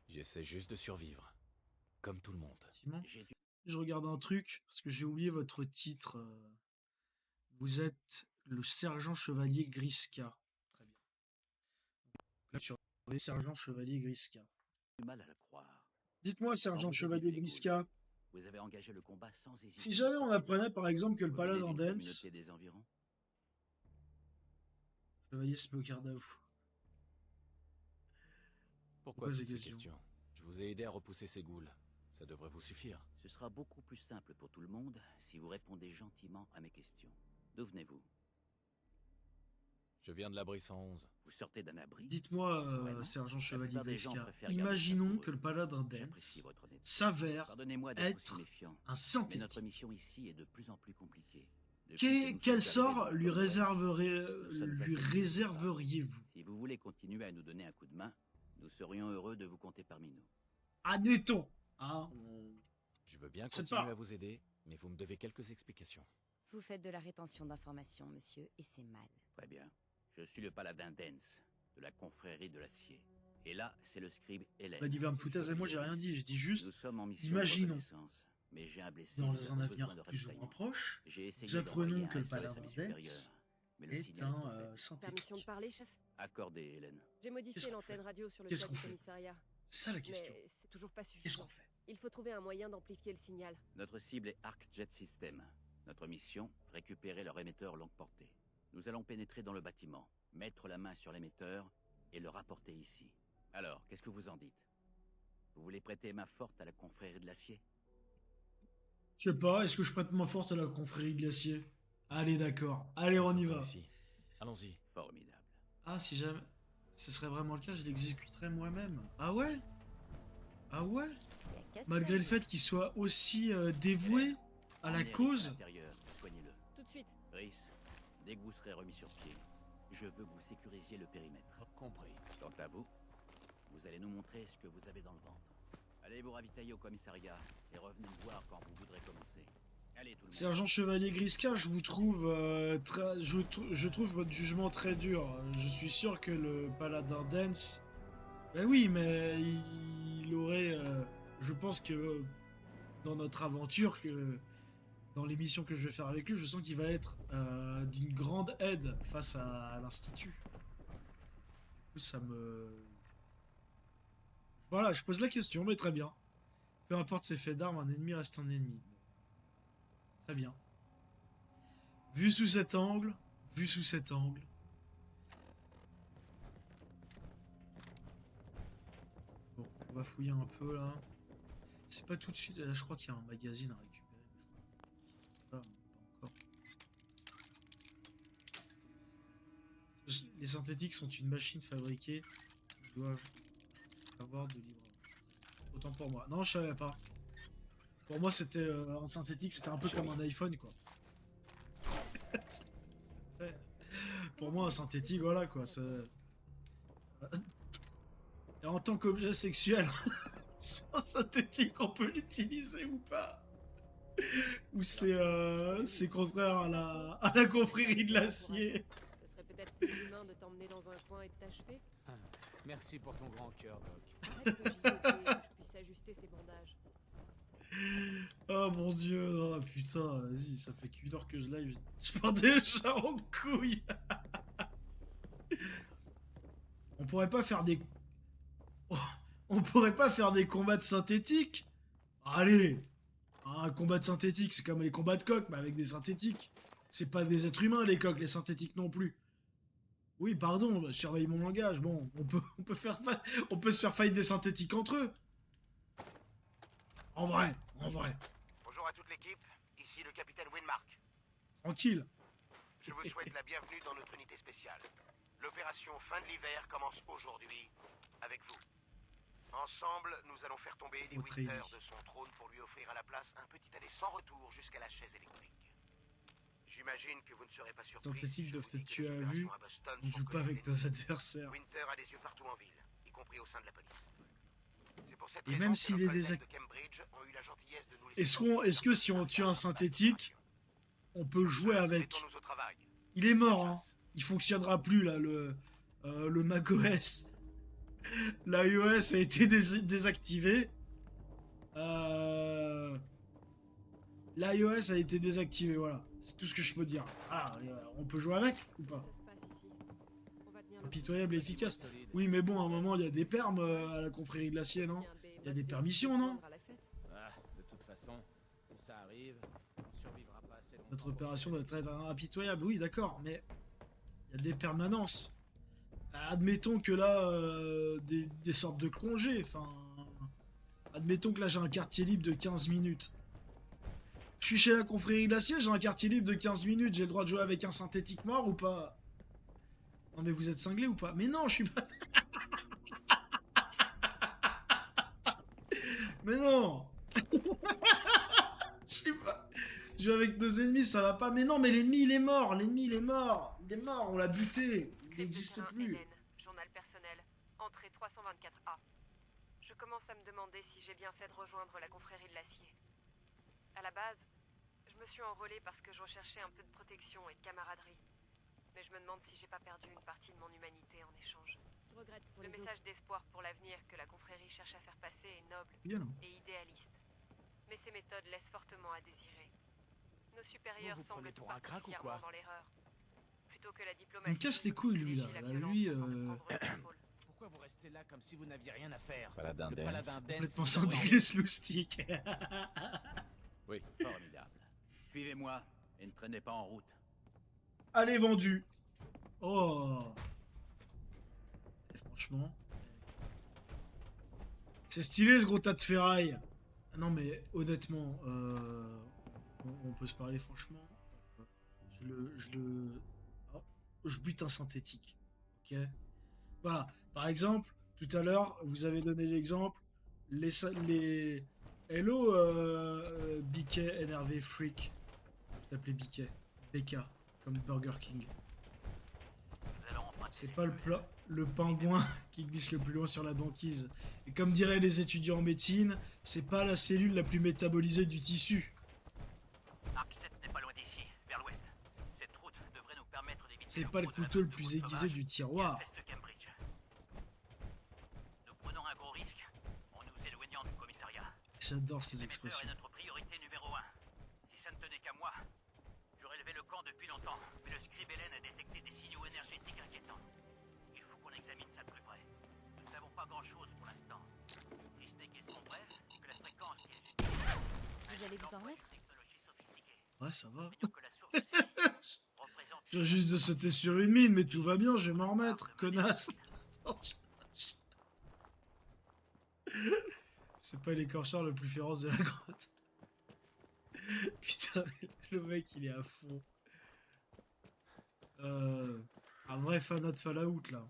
J'essaie juste de survivre. Comme tout le monde. Effectivement. J'ai dû... Je regarde un truc, parce que j'ai oublié votre titre. Vous êtes le sergent chevalier Griska. Très bien. Là, sur le sergent chevalier Griska. du mal à le croire. Dites-moi, sergent vous chevalier avez fait les Griska, Vous avez engagé le combat sans hésiter. si jamais on apprenait par exemple que le Vous venez paladin d'une Dance, communauté des environs? chevalier se me garde à vous. Pourquoi ces toutes ces questions questions? Je vous ai aidé à repousser ces ghouls. Ça devrait vous suffire. Ce sera beaucoup plus simple pour tout le monde si vous répondez gentiment à mes questions. D'où venez-vous? Je viens de l'abri 111. Vous sortez d'un abri? Dites-moi, Vraiment sergent La chevalier plupart des gens Griska, préfèrent garder ça imaginons pour que eux. le paladin J'apprécie Dance votre honnêteté. s'avère Pardonnez-moi d'être être aussi méfiant, un mais synthétique. notre mission ici est de plus en plus compliquée. Depuis que nous Quel sommes arrivés sort dans lui le Commonwealth, lui réserveriez-vous? si vous voulez continuer à nous donner un coup de main, nous serions heureux de vous compter parmi nous. Admettons. Hein, Je veux bien C'est continuer pas- à vous aider, mais vous me devez quelques explications. Vous faites de la rétention d'informations, monsieur, et c'est mal. Très bien. Je suis le paladin Dance, de la confrérie de l'acier. Et là, c'est le scribe Hélène. Bah, d'hiver de foutaise, et moi j'ai rien dit, je dis juste, Nous sommes en mission imaginons. de reconnaissance, mais j'ai un blessé. dans nous un avons avenir besoin de plus ou moins ravitaillement. proche, J'ai essayé nous apprenons d'envoyer que un le SOS à paladin mes Dance supérieurs, mais le est signal est trop un faible. Permission synthétique. de parler, chef? Accordé, Hélène. J'ai Qu'est-ce modifié qu'on l'antenne fait radio sur le Qu'est-ce toit qu'on du fait commissariat. C'est ça la question. Mais c'est toujours pas Qu'est-ce suffisant. qu'on fait? Il faut trouver un moyen d'amplifier le signal. Notre cible est ArcJet System. Notre mission, récupérer leur émetteur longue portée. Nous allons pénétrer dans le bâtiment, mettre la main sur l'émetteur et le rapporter ici. Alors, qu'est-ce que vous en dites? Vous voulez prêter main forte à la confrérie de l'acier? Je sais pas, est-ce que je prête main forte à la confrérie de l'acier? Allez, d'accord. Allez, on y va. Ici. Allons-y. Formidable. Ah, si jamais ce serait vraiment le cas, je l'exécuterais moi-même. Ah ouais? Ah ouais? Mais qu'est-ce Malgré que le ça fait qu'il soit aussi dévoué à la Emmenez Rhys cause. à l'intérieur, soignez-le. Tout de suite. Rhys, dès que vous serez remis sur pied, je veux que vous sécurisiez le périmètre. Compris. Quant à vous, vous allez nous montrer ce que vous avez dans le ventre. Allez vous ravitailler au commissariat et revenez me voir quand vous voudrez commencer. Allez tout le monde. Sergent Chevalier Grisca, je vous trouve je trouve votre jugement très dur. Je suis sûr que le paladin Dance. Ben oui, mais il aurait. Je pense que dans notre aventure, que dans l'émission que je vais faire avec lui, je sens qu'il va être d'une grande aide face à l'Institut. Du coup, ça me. Voilà, je pose la question, mais très bien. Peu importe ses faits d'armes, un ennemi reste un ennemi. Très bien. Vu sous cet angle, vu sous cet angle. Bon, on va fouiller un peu là. C'est pas tout de suite. Là, je crois qu'il y a un magazine à récupérer. Mais je crois pas encore. Les synthétiques sont une machine fabriquée qui doivent avoir de libre. Autant pour moi. Non, je savais pas. Pour moi, c'était en synthétique, c'était un peu comme un iPhone, quoi. Pour moi, un synthétique, voilà, quoi. Et en tant qu'objet sexuel, un synthétique, on peut l'utiliser ou pas? Ou c'est contraire à la confrérie de l'acier? Ce serait peut-être plus humain de t'emmener dans un coin et de t'achever. Merci pour ton grand cœur, Doc. Arrête de gigoter, que je puisse ajuster ces bandages. Oh mon dieu, non, putain, vas-y, ça fait qu'une heure que je live, je pars déjà en couille. On pourrait pas faire des... On pourrait pas faire des combats de synthétiques? Allez, un combat de synthétique, c'est comme les combats de coq, mais avec des synthétiques. C'est pas des êtres humains, les coqs, les synthétiques non plus. Oui, pardon, je surveille mon langage. Bon, on peut se faire fight des synthétiques entre eux. En vrai, en vrai. Bonjour à toute l'équipe, ici le capitaine Winmark. Tranquille. Je vous souhaite la bienvenue dans notre unité spéciale. L'opération Fin de l'hiver commence aujourd'hui avec vous. Ensemble, nous allons faire tomber Eddie Autre Winter Eddie. de son trône pour lui offrir à la place un petit aller sans retour jusqu'à la chaise électrique. J'imagine que vous ne serez pas surpris. Synthétiques si je doivent vous dis être que tués les à vue. opérations à Boston On ne sont joue pas connues avec des nos dieux. adversaires. Winter a des yeux partout en ville, y compris au sein de la police. C'est pour cette Et raison même que s'il nos est collègues désac- de Cambridge ont eu la gentillesse de nous laisser Est-ce que si on tue un synthétique, on peut jouer avec? Mettons-nous au travail. Il est mort, hein. Il fonctionnera plus, là, le macOS. L'iOS a été désactivé. L'iOS a été désactivé, voilà. C'est tout ce que je peux dire. Ah, on peut jouer avec ou pas? Ça se passe ici. On va tenir le Impitoyable et efficace. Solide. Oui, mais bon, à un moment, il y a des permes à la confrérie de l'acier, non? Il y a des permissions, non? Ah, de toute façon, si ça arrive, on survivra pas assez longtemps. Notre opération doit être impitoyable, oui, d'accord, mais il y a des permanences. Admettons que là, des sortes de congés, enfin... Admettons que là, j'ai un quartier libre de 15 minutes. Je suis chez la confrérie de l'acier, j'ai un quartier libre de 15 minutes, j'ai le droit de jouer avec un synthétique mort ou pas? Non mais vous êtes cinglé ou pas? Mais non, je suis pas... Mais non. Je sais pas. Jouer avec nos ennemis, ça va pas. Mais non, mais l'ennemi, il est mort. L'ennemi, il est mort. Il est mort, on l'a buté. Il Clé de n'existe terrain plus. Hélène, journal personnel, entrée 324A. Je commence à me demander si j'ai bien fait de rejoindre la confrérie de l'acier. À la base, je me suis enrôlée parce que je recherchais un peu de protection et de camaraderie. Mais je me demande si j'ai pas perdu une partie de mon humanité en échange. Je regrette pour Le les message d'espoir pour l'avenir que la confrérie cherche à faire passer est noble Bien, non. et idéaliste. Mais ces méthodes laissent fortement à désirer. Nos supérieurs Vous semblent prenez tout pour un crack ou particulièrement quoi? dans l'erreur. Plutôt que la Il diplomatie, me casse les couilles, lui, là. privilégie la Là, violence lui, afin de prendre le contrôle. Pourquoi vous restez là comme si vous n'aviez rien à faire? Paladin Le Dance. paladin Dance, complètement il doit- singulier, ce loustic. Oui, formidable. Suivez-moi et ne traînez pas en route. Allez, vendu. Oh. Et franchement. C'est stylé, ce gros tas de ferraille. Non, mais honnêtement, on peut se parler franchement. oh, je bute un synthétique. Ok. Voilà. Par exemple, tout à l'heure, vous avez donné l'exemple. Les... Hello, Biquet, énervé, freak. Je t'appelais Biquet. BK, comme Burger King. C'est pas le pingouin qui glisse le plus loin sur la banquise. Et comme diraient les étudiants en médecine, c'est pas la cellule la plus métabolisée du tissu. Arc 7 n'est pas loin d'ici, vers l'ouest. Cette route devrait nous permettre d'éviter C'est pas le couteau le plus aiguisé du tiroir. de Cambridge. Nous prenons un gros risque en nous éloignant du commissariat. J'adore ces L'émetteur expressions. est notre priorité numéro 1. Si ça ne tenait qu'à moi, j'aurais levé le camp depuis longtemps. Mais le scribe Hélène a détecté des signaux énergétiques inquiétants. Il faut qu'on examine ça de plus près. Nous ne savons pas grand-chose pour l'instant. Si ce n'est qu'ils sont brefs et que la fréquence qu'ils utilisent... Vous allez vous en remettre? Ouais, ça va. Que la source de ces signaux représente Je viens juste de sauter sur une mine, mais tout va bien, je vais m'en remettre, connasse. C'est pas l'écorcheur le plus féroce de la grotte. Putain, le mec il est à fond. Un vrai fanat de Fallout là.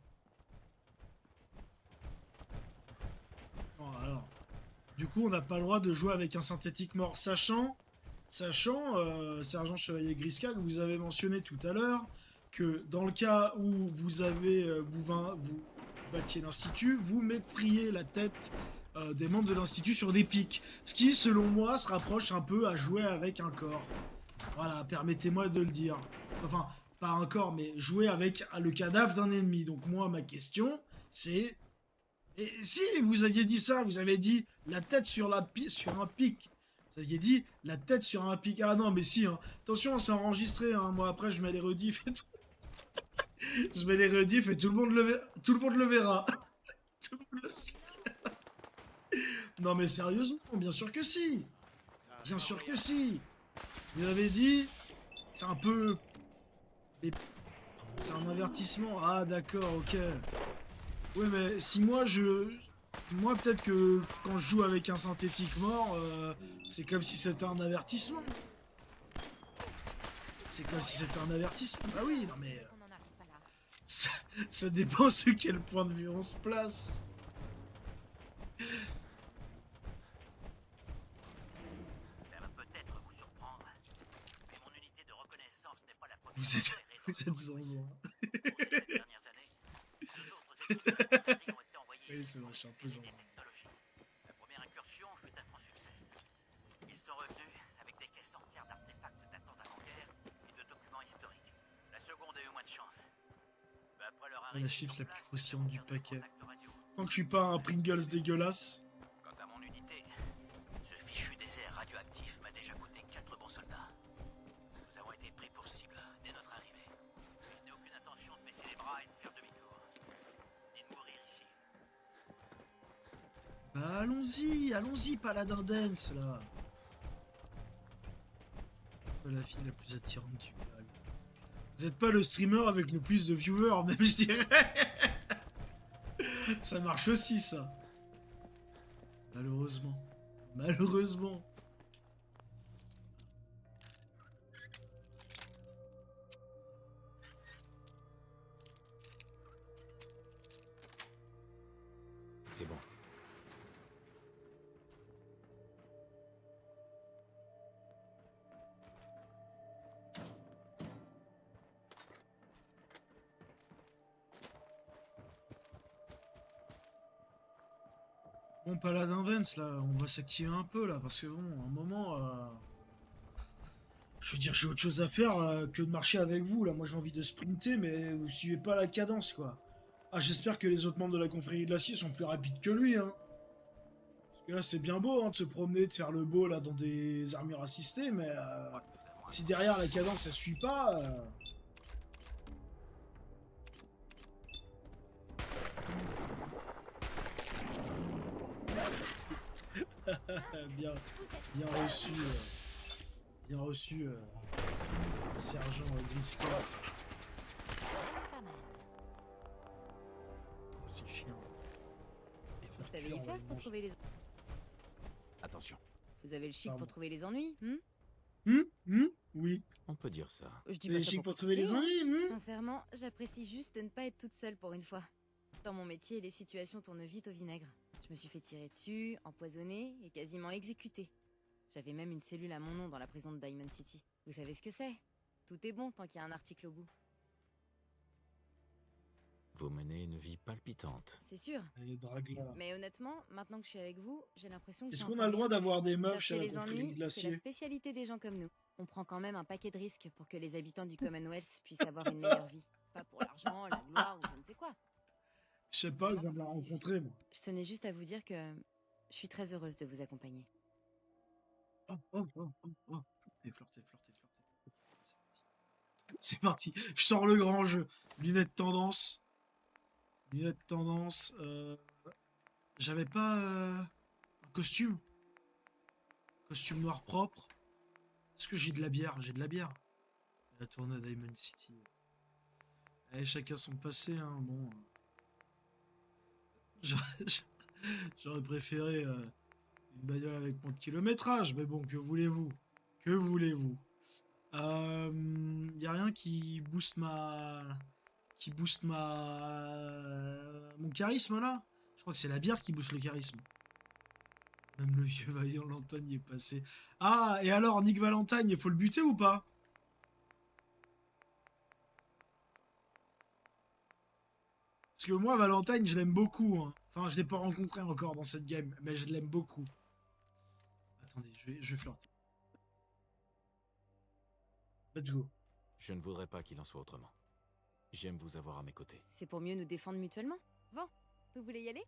Bon, alors. Du coup, on n'a pas le droit de jouer avec un synthétique mort, sachant, Sergent Chevalier Grisca, que vous avez mentionné tout à l'heure, que dans le cas où vous avez, vous battiez l'institut, vous mettriez la tête des membres de l'institut sur des pics. Ce qui, selon moi, se rapproche un peu à jouer avec un corps. Voilà, permettez-moi de le dire. Enfin, pas un corps, mais jouer avec le cadavre d'un ennemi. Donc moi, ma question, c'est... Et si vous aviez dit ça, vous avez dit la tête sur un pic. Vous aviez dit la tête sur un pic. Ah non, mais si, hein. Attention, c'est enregistré. Hein. Moi, après, je mets les rediffs et tout. Je mets les rediffs et tout le monde le verra. Tout le monde le verra. Tout le monde le sait. Non, mais sérieusement, bien sûr que si. Bien sûr que si. Vous avez dit, c'est un peu... C'est un avertissement. Ah, d'accord, ok. Oui, mais si moi, Moi, peut-être que quand je joue avec un synthétique mort, c'est comme si c'était un avertissement. C'est comme si c'était un avertissement. Ah oui, non mais... On n'en arrive pas là. Ça dépend sur quel point de vue on se place. Ça va peut-être vous surprendre, mais mon unité de reconnaissance n'est pas la première. Vous êtes zinzin. Ces dernières années, deux autres équipes d'infanterie ont été envoyées Oui, ici c'est vrai, pour je suis un peu tester des zinzin. technologies. La première incursion fut un franc succès. Ils sont revenus avec des caisses entières d'artefacts datant d'avant-guerre et de documents historiques. La seconde a eu moins de chance. Peu après leur arrivée La chips sur la plus place, croustillante nous du avons perdu paquet. contact radio. Tant que je suis pas un Pringles dégueulasse. Quant à mon unité, ce fichu désert radioactif m'a déjà coûté 4 bons soldats. Nous avons été pris pour cible dès notre arrivée. Je n'ai aucune intention de baisser les bras et de faire demi-tour. Ni de mourir ici. Bah allons-y, paladin dance là. Pas la fille la plus attirante du mag. Vous êtes pas le streamer avec le plus de viewers, même je dirais. Ça marche aussi ça. Malheureusement. Malheureusement. C'est bon. Bon, paladin dance là, on va s'activer un peu là, parce que bon, à un moment... Je veux dire, j'ai autre chose à faire que de marcher avec vous là. Moi j'ai envie de sprinter, mais vous suivez pas la cadence quoi. Ah, j'espère que les autres membres de la confrérie de l'acier sont plus rapides que lui, hein. Parce que là, c'est bien beau, hein, de se promener, de faire le beau, là, dans des armures assistées, mais si derrière la cadence, ça suit pas... bien, bien reçu, sergent Grisca. Pas mal. C'est chiant. Vous savez y faire pour trouver les... Attention. Vous avez le chic Pardon. pour trouver les ennuis, hmm? Oui. On peut dire ça. Je dis C'est pas ça chic pour pour trouver les critiquer, ennuis. Sincèrement, j'apprécie juste de ne pas être toute seule pour une fois. Dans mon métier, les situations tournent vite au vinaigre. Je me suis fait tirer dessus, empoisonner et quasiment exécuter. J'avais même une cellule à mon nom dans la prison de Diamond City. Vous savez ce que c'est? Tout est bon tant qu'il y a un article au bout. Vous menez une vie palpitante. C'est sûr. Les dragues là. Mais honnêtement, maintenant que je suis avec vous, j'ai l'impression que Est-ce j'ai qu'on encore a le droit rien d'avoir des meufs Chercher chez la les confrérie ennuis, de c'est la l'acier? spécialité des gens comme nous. On prend quand même un paquet de risques pour que les habitants du Commonwealth puissent avoir une meilleure vie. Pas pour l'argent, la gloire ou je ne sais quoi. Je sais pas, je viens de la rencontrer, moi. Je tenais juste à vous dire que je suis très heureuse de vous accompagner. Oh. Flirter. C'est parti. Je sors le grand jeu. Lunettes tendance. J'avais pas un costume. Costume noir propre. Est-ce que j'ai de la bière? J'ai de la bière. La tournée à Diamond City. Eh, chacun son passé, hein. Bon. J'aurais préféré une bagnole avec moins de kilométrage, mais bon, que voulez-vous? Que voulez-vous? Y a rien qui booste mon charisme là? Je crois que c'est la bière qui booste le charisme. Même le vieux Vaillant Lantagne est passé. Ah, et alors, Nick Valentine, il faut le buter ou pas? Parce que moi, Valentine, je l'aime beaucoup. Hein. Enfin, je l'ai pas rencontré encore dans cette game, mais je l'aime beaucoup. Attendez, je vais flirter. Let's go. Je ne voudrais pas qu'il en soit autrement. J'aime vous avoir à mes côtés. C'est pour mieux nous défendre mutuellement. Bon, vous voulez y aller?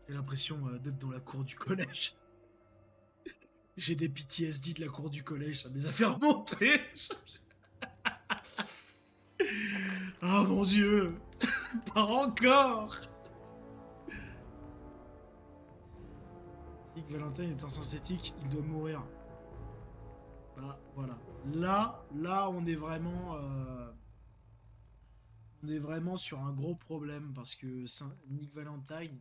J'ai l'impression d'être dans la cour du collège. J'ai des PTSD de la cour du collège, ça me les a fait remonter. Ah mon dieu. Pas encore. Nick Valentine est un synthétique, il doit mourir. Bah voilà. Là on est vraiment sur un gros problème parce que Nick Valentine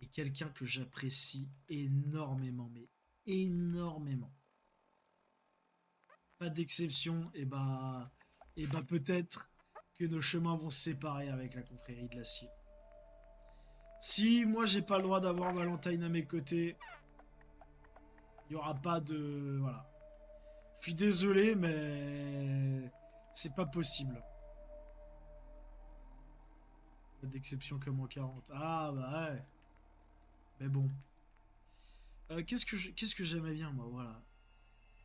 est quelqu'un que j'apprécie énormément, mais énormément. Pas d'exception, et bah peut-être que nos chemins vont se séparer avec la confrérie de l'acier. Si moi j'ai pas le droit d'avoir Valentine à mes côtés, il y aura pas de... Voilà. Je suis désolé, mais c'est pas possible. Pas d'exception comme en 40. Ah bah ouais. Mais bon. Qu'est-ce que j'aimais bien, moi, voilà.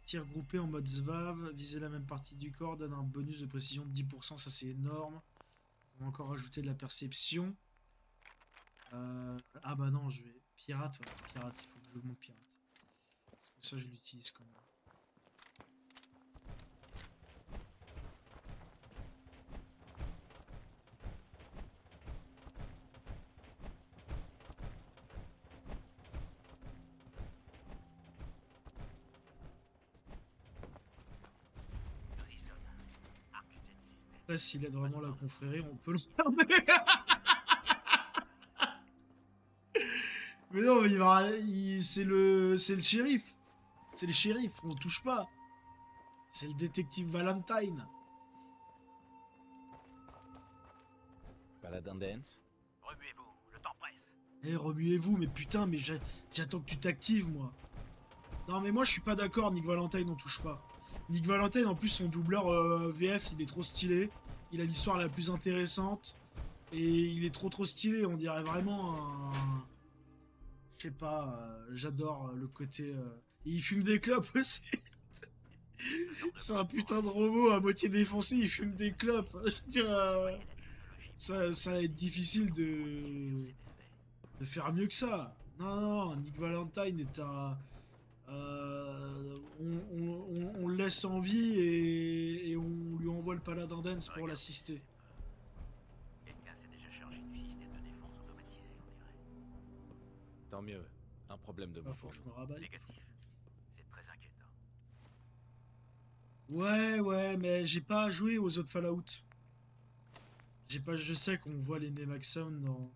Tir groupé en mode SVAV, viser la même partie du corps, donne un bonus de précision de 10%, ça c'est énorme. On va encore rajouter de la perception. Ah bah non, je vais... Pirate, ouais, pirate, il faut que je monte pirate. Parce que ça je l'utilise quand même. Après, s'il aide vraiment la confrérie, on peut le fermer. Mais non, c'est le shérif. C'est le shérif, on touche pas. C'est le détective Valentine. Paladin Dance? Remuez-vous, le temps presse. Eh, remuez-vous, mais putain, mais j'attends que tu t'actives, moi. Non, mais moi, je suis pas d'accord, Nick Valentine, on touche pas. Nick Valentine, en plus, son doubleur VF, il est trop stylé. Il a l'histoire la plus intéressante. Et il est trop stylé, on dirait vraiment un... Je sais pas, j'adore le côté... Et il fume des clopes aussi. C'est un putain de robot à moitié défoncé, il fume des clopes. Je veux dire, ça va être difficile de faire mieux que ça. Non, Nick Valentine est un... on le laisse en vie et on lui envoie le Paladin Dance pour l'assister. Quelqu'un s'est déjà chargé du système de défense automatisé, on dirait. Tant mieux. Un problème de Bah, mon faut que je fourneau. me rabaille. Négatif. C'est très inquiétant. Ouais, mais j'ai pas joué aux autres Fallout. Je sais qu'on voit les Nemaxon dans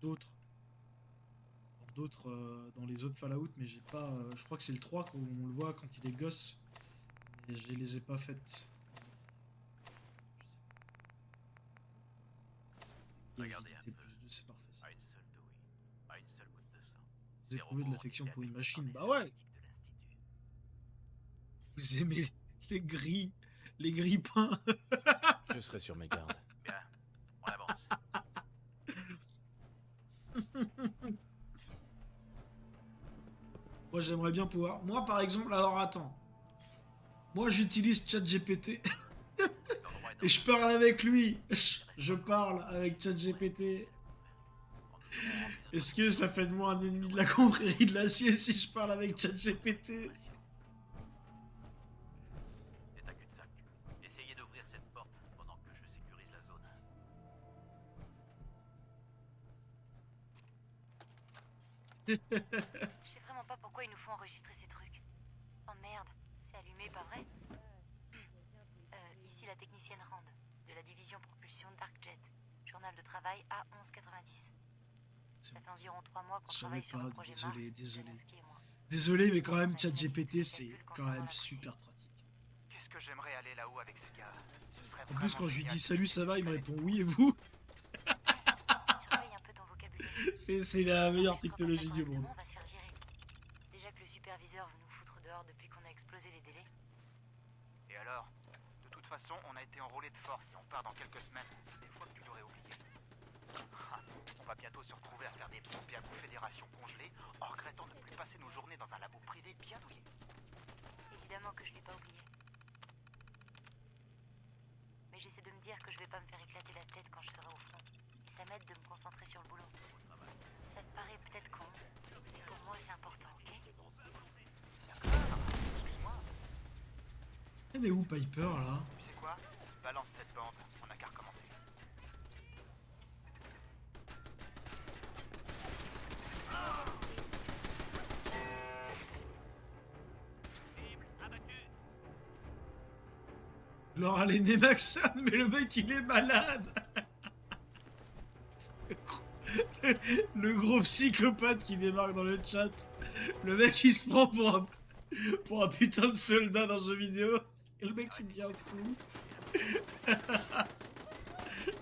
d'autres. d'autres, dans les autres Fallout, mais j'ai pas. Je crois que c'est le 3 qu'on le voit quand il est gosse. Et je les ai pas faites. Regardez un T+2, peu. c'est parfait. Ça. Pas une seule douille, pas une seule goutte de sang. Vous éprouvez de l'affection pour une machine. Bah ouais. ouais. Vous aimez les gris, les gris peints. Je serai sur mes gardes. Bien, on avance. Moi j'aimerais bien pouvoir. Moi par exemple, alors attends. Moi j'utilise ChatGPT et je parle avec lui. Je parle avec ChatGPT. Est-ce que ça fait de moi un ennemi de la confrérie de l'acier si je parle avec ChatGPT? C'est un cul-de-sac. Essayez d'ouvrir cette porte pendant que je sécurise la zone. Je sais vraiment pas pourquoi ils nous font enregistrer ces trucs. Oh merde, c'est allumé, pas vrai? Ici la technicienne Rand, de la division propulsion Darkjet. Journal de travail A1190. Ça fait environ 3 mois qu'on Je travaille savais sur pas, le projet Mars. désolé. Zelensky et moi. Désolé, mais quand même, ChatGPT, c'est quand même super pratique. Qu'est-ce que j'aimerais aller là-haut avec ces gars. Ce serait En plus, vraiment quand je lui génial. dis salut, ça va, il me répond oui, et vous? Surveille un peu ton vocabulaire. C'est la meilleure On risquera technologie pas du correctement, monde. on va se faire virer. Déjà que le superviseur veut nous foutre dehors depuis qu'on a explosé les délais. Et alors? De toute façon, on a été enrôlé de force et on part dans quelques semaines. Des fois que tu l'aurais oublié. Ah, on va bientôt se retrouver à faire des pompes et à bouffer des rations congelées en regrettant de ne plus passer nos journées dans un labo privé bien douillet. Évidemment que je l'ai pas oublié. Mais j'essaie de me dire que je vais pas me faire éclater la tête quand je serai au front. Et ça m'aide de me concentrer sur le boulot. Ça te paraît peut-être con, mais pour moi c'est important, ok? Excuse-moi. Elle est où Piper là? Tu sais quoi? Balance cette bande, on a qu'à recommencer. Cible abattue. Laura Lenné Maxon, mais le mec il est malade. Le gros psychopathe qui débarque dans le chat. Le mec il se prend pour un putain de soldat dans ce jeu vidéo. Et le mec il devient fou.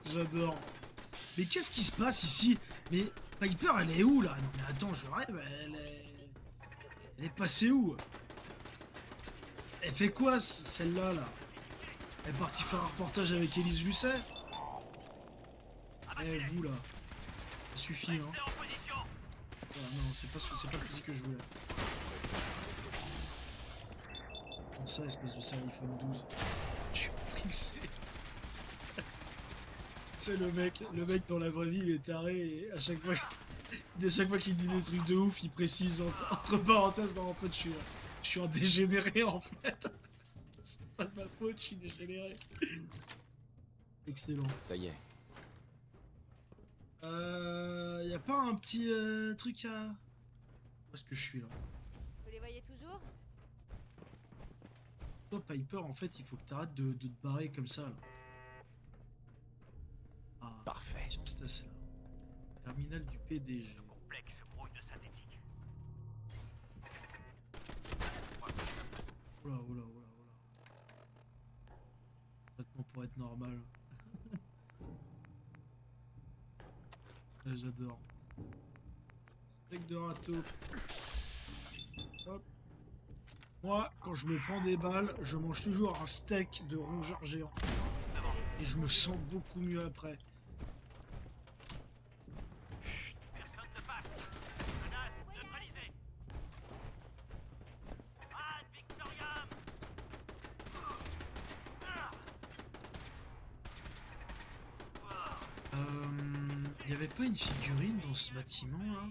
J'adore. Mais qu'est-ce qui se passe ici? Mais Piper elle est où là? Non mais attends, je rêve, elle est passée où? Elle fait quoi celle-là là? Elle est partie faire un reportage avec Élise Lucet? Eh vous là. Ça suffit hein. Restez en position. Ah, non, c'est pas le fusil que je voulais. Comme ça, espèce de iPhone 12. Je suis trixé. Tu sais, le mec dans la vraie vie, il est taré et à chaque fois qu'il dit des trucs de ouf, il précise entre parenthèses, non, en fait, je suis un dégénéré, en fait. C'est pas de ma faute, je suis dégénéré. Excellent. Ça y est. Y a pas un petit truc à... Où est-ce que je suis là? Vous les voyez toujours? Toi, Piper, en fait, il faut que t'arrêtes de te barrer comme ça, là. Ah, Parfait. sur ce test-là. Terminal du PDG. Complexe brouille de synthétique. Oula, oula, oula, oula. Traitement pour être normal. Ah, j'adore. Steak de râteau. Hop. Moi, quand je me prends des balles, je mange toujours un steak de rongeur géant. Et je me sens beaucoup mieux après. Chut, personne ne passe. Menace neutralisée. Ad Victoriam. Y avait pas une figurine dans ce bâtiment là?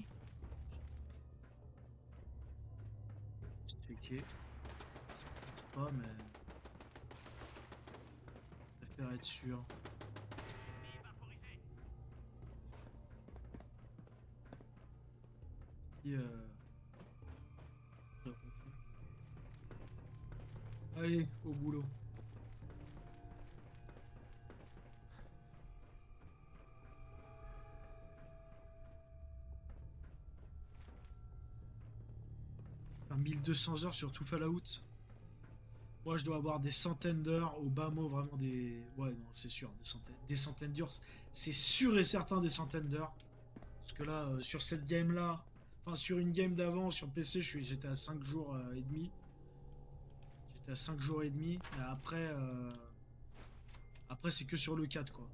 Juste checker. Je pense pas, mais. Je préfère être sûr. Ennemi vaporisé. Si, j'ai compris. Allez, au boulot. 1200 heures sur tout Fallout. Moi, je dois avoir des centaines d'heures au bas mot, vraiment des... Ouais, non, c'est sûr, des centaines d'heures. C'est sûr et certain des centaines d'heures. Parce que là, sur cette game-là, enfin, sur une game d'avant, sur PC, j'étais à 5 jours et demi. J'étais à 5 jours et demi. Et après c'est que sur le 4, quoi.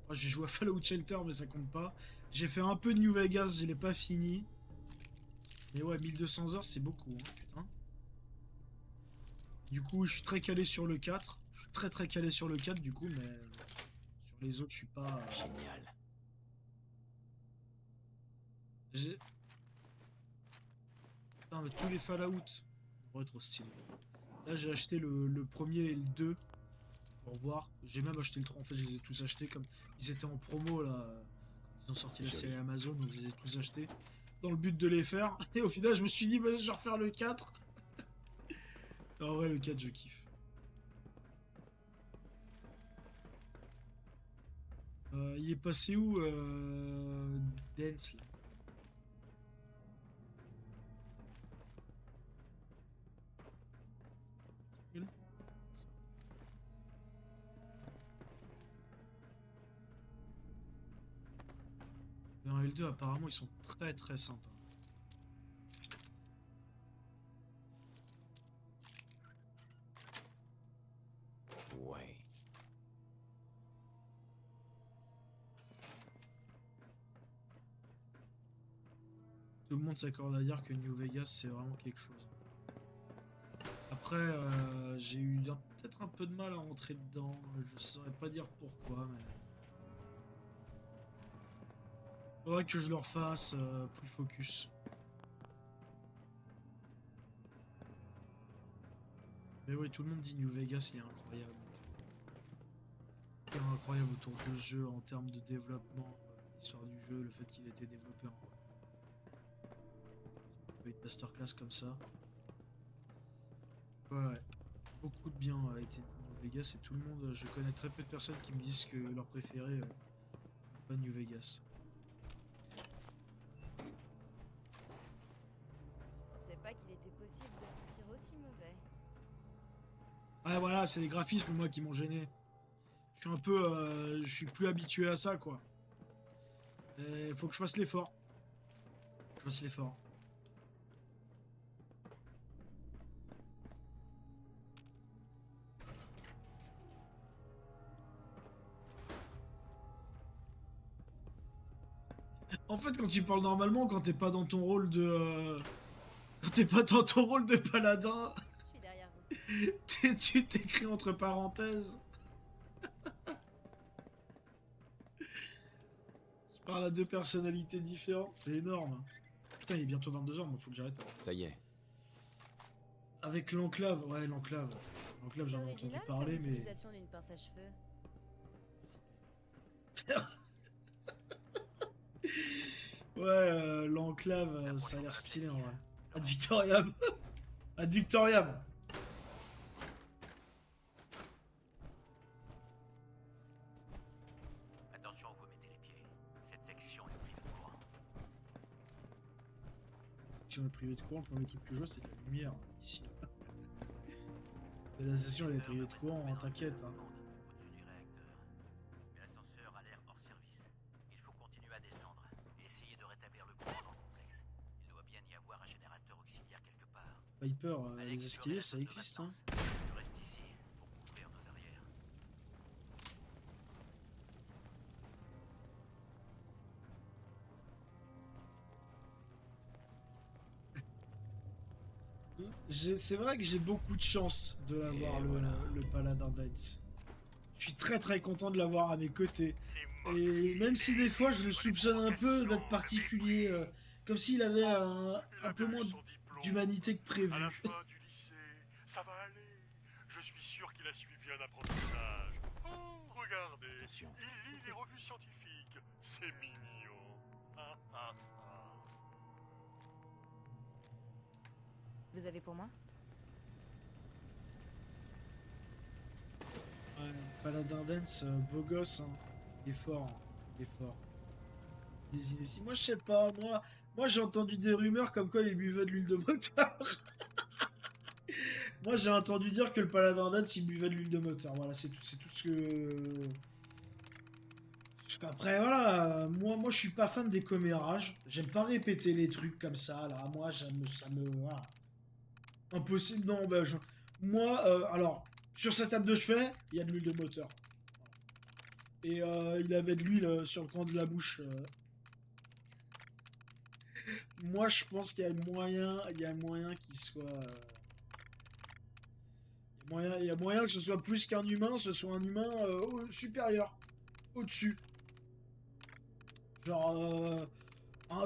Moi, j'ai joué à Fallout Shelter, mais ça compte pas. J'ai fait un peu de New Vegas, je l'ai pas fini. Mais ouais, 1200 heures, c'est beaucoup, hein, putain. Du coup, je suis très calé sur le 4. Je suis très calé sur le 4, du coup, mais sur les autres, je suis pas... Génial. J'ai... Putain, mais tous les Fallout. Ouais, trop stylé. Là, j'ai acheté le premier et le 2. Pour voir. J'ai même acheté le 3. En fait, je les ai tous achetés comme... Ils étaient en promo, là. Ils ont sorti la série Amazon, donc je les ai tous achetés. Dans le but de les faire. Et au final, je me suis dit, bah, je vais refaire le 4. En vrai, le 4, je kiffe. Il est passé où Dance, là? Le 1 et le 2, apparemment, ils sont très sympas. Ouais. Tout le monde s'accorde à dire que New Vegas, c'est vraiment quelque chose. Après, j'ai eu peut-être un peu de mal à rentrer dedans. Je saurais pas dire pourquoi, mais... Faudrait que je le refasse plus focus. Mais oui, tout le monde dit New Vegas, il est incroyable. Il est incroyable autour de ce jeu en termes de développement, l'histoire du jeu, le fait qu'il ait été développé en... Une masterclass comme ça. Ouais, beaucoup de bien a été dit New Vegas et tout le monde, je connais très peu de personnes qui me disent que leur préféré n'est pas New Vegas. Je pensais pas qu'il était possible de sentir aussi mauvais. Ouais, voilà, c'est les graphismes, moi, qui m'ont gêné. Je suis un peu... je suis plus habitué à ça, quoi. Il faut que je fasse l'effort. Je fasse l'effort. En fait, quand tu parles normalement, quand t'es pas dans ton rôle de... Quand t'es pas dans ton rôle de paladin... Je suis derrière vous. Tu t'écris entre parenthèses. Je parle à deux personnalités différentes, c'est énorme. Putain, il est bientôt 22h, moi faut que j'arrête. Ça y est. Avec l'enclave, ouais, l'enclave. L'enclave, j'en ai entendu Original parler, comme mais... utilisation d'une pince à cheveux. Ouais, l'enclave, ça a l'air stylé en vrai. Ad Victoriam. Ad Victoriam. Attention où vous mettez les pieds. Cette section est privée de courant. Si on est privé de courant, le premier truc que je vois, c'est de la lumière, ici. La station, elle est privée de courant, t'inquiète. Hein. Au-dessus du réacteur. Mais l'ascenseur a l'air hors service. Il faut continuer à descendre et essayer de rétablir le courant dans le complexe. Il doit bien y avoir un générateur auxiliaire quelque part. Piper, Allez, les escaliers, ça existe, hein. Je reste ici pour couvrir nos arrières. C'est vrai que j'ai beaucoup de chance de l'avoir, le Paladin Knights. Je suis très content de l'avoir à mes côtés. Et même si des fois je le soupçonne un peu d'être particulier, comme s'il avait un peu moins d'humanité que prévu. À la fin du lycée, ça va aller. Je suis sûr qu'il a suivi un apprentissage. Oh, regardez, Attention. il lit des revues scientifiques. C'est mignon. Ah, ah, ah. Vous avez pour moi? Ouais, Paladin Dance, beau gosse, hein. Il est fort, hein. Il est fort. des inepties. Moi, je sais pas. Moi j'ai entendu des rumeurs comme quoi il buvait de l'huile de moteur. Moi, j'ai entendu dire que le paladin d'Hades, il buvait de l'huile de moteur. Voilà, c'est tout ce que... Après, voilà, moi, je suis pas fan des commérages. J'aime pas répéter les trucs comme ça, là. Moi, ça me... Voilà. Impossible, non, bah, moi, alors, sur sa table de chevet, il y a de l'huile de moteur. Et il avait de l'huile sur le coin de la bouche. Moi, je pense qu'il y a moyen qu'il soit... il y a moyen que ce soit plus qu'un humain, ce soit un humain supérieur, au-dessus. Genre,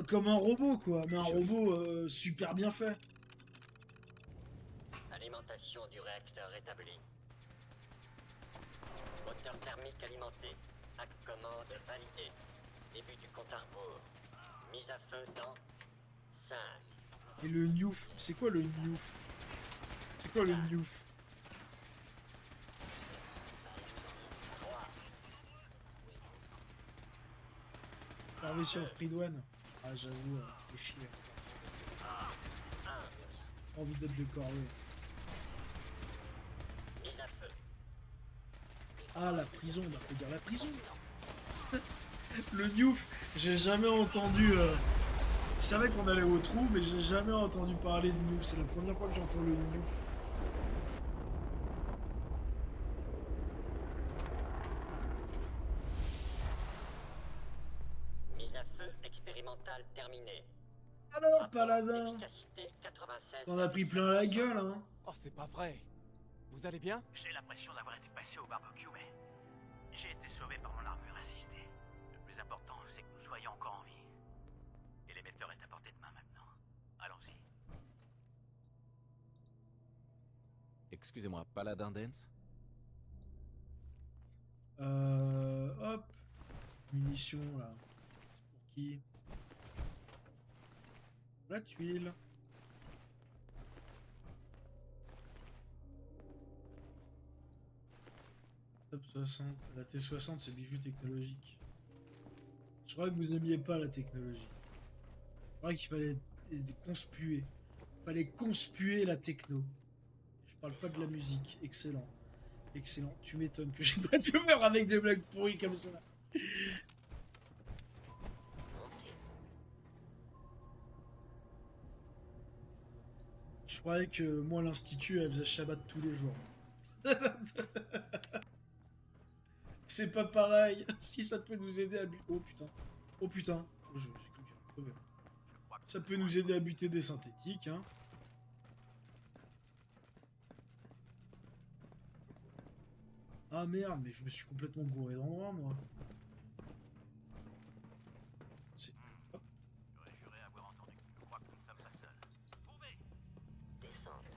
comme un robot, quoi. Mais un robot super bien fait. Alimentation du réacteur établie. Moteur thermique alimenté. Acte commande validé. Début du compte à rebours. Mise à feu dans 5. Et le Newf, c'est quoi le Newf? C'est quoi le Newf? 3. Arrivé sur le prix douane. Ah, j'avoue, c'est chier. Envie d'être de corvée. Mise à feu. Ah, la prison, bah faut dire la prison. Le Newf, j'ai jamais entendu... Je savais qu'on allait au trou, mais j'ai jamais entendu parler de Newf. C'est la première fois que j'entends le Newf. Mise à feu expérimentale terminée. Alors, paladin, Efficacité 96. t'en as pris plein la gueule, hein. Oh, c'est pas vrai. Vous allez bien? J'ai l'impression d'avoir été passé au barbecue, mais j'ai été sauvé par mon armure assistée. Le plus important, c'est que nous soyons encore en vie. Et l'émetteur est à portée de main maintenant. Allons-y. Excusez-moi, Paladin Dance? Hop. Munitions, là. C'est pour qui? La tuile. Top 60. La T60, c'est bijou technologique. Je crois que vous aimiez pas la technologie. Je crois qu'il fallait conspuer. Fallait conspuer la techno. Je parle pas de la musique. Excellent. Excellent. Tu m'étonnes que j'ai pas de viewer avec des blagues pourries comme ça. Je croyais que moi, l'Institut, elle faisait Shabbat tous les jours. C'est pas pareil. Si ça peut nous aider à buter... Oh putain. Oh putain. J'ai cru que j'allais crever. Ça peut nous aider à buter des synthétiques, hein. Ah merde, mais je me suis complètement gouré d'endroit, moi. C'est... Hop. J'aurais juré avoir entendu. Je crois que nous ne sommes pas seuls. Trouvez! Descente.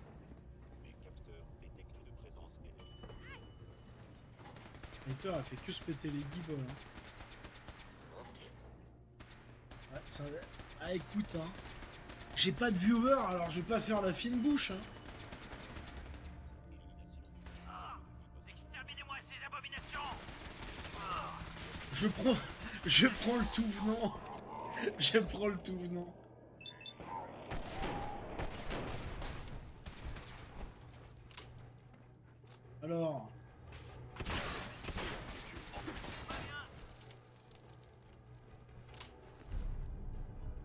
Les capteurs détectent une présence ennemie. Sniper a fait que se péter les guibolles, hein. Ouais, ça... Ah écoute, hein. J'ai pas de viewer, alors je vais pas faire la fine bouche, hein. Exterminez-moi ces abominations! Je prends le tout venant. Je prends le tout venant. Alors.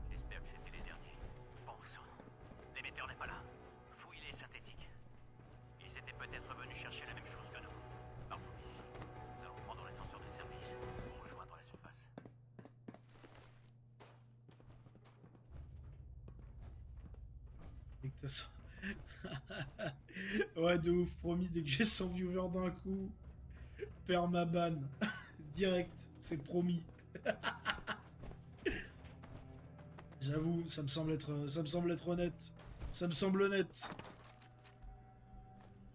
J'espère que c'était les derniers. Bon sang. L'émetteur n'est pas là. Fouille les synthétiques. Ils étaient peut-être venus chercher la même chose que nous. Partons d'ici. Nous allons prendre l'ascenseur de service pour rejoindre la surface. Dès que t'as ça- Ouais, de ouf, promis, dès que j'ai 100 viewers d'un coup, perds ma ban. Direct, c'est promis. J'avoue, ça me semble être honnête. Ça me semble honnête.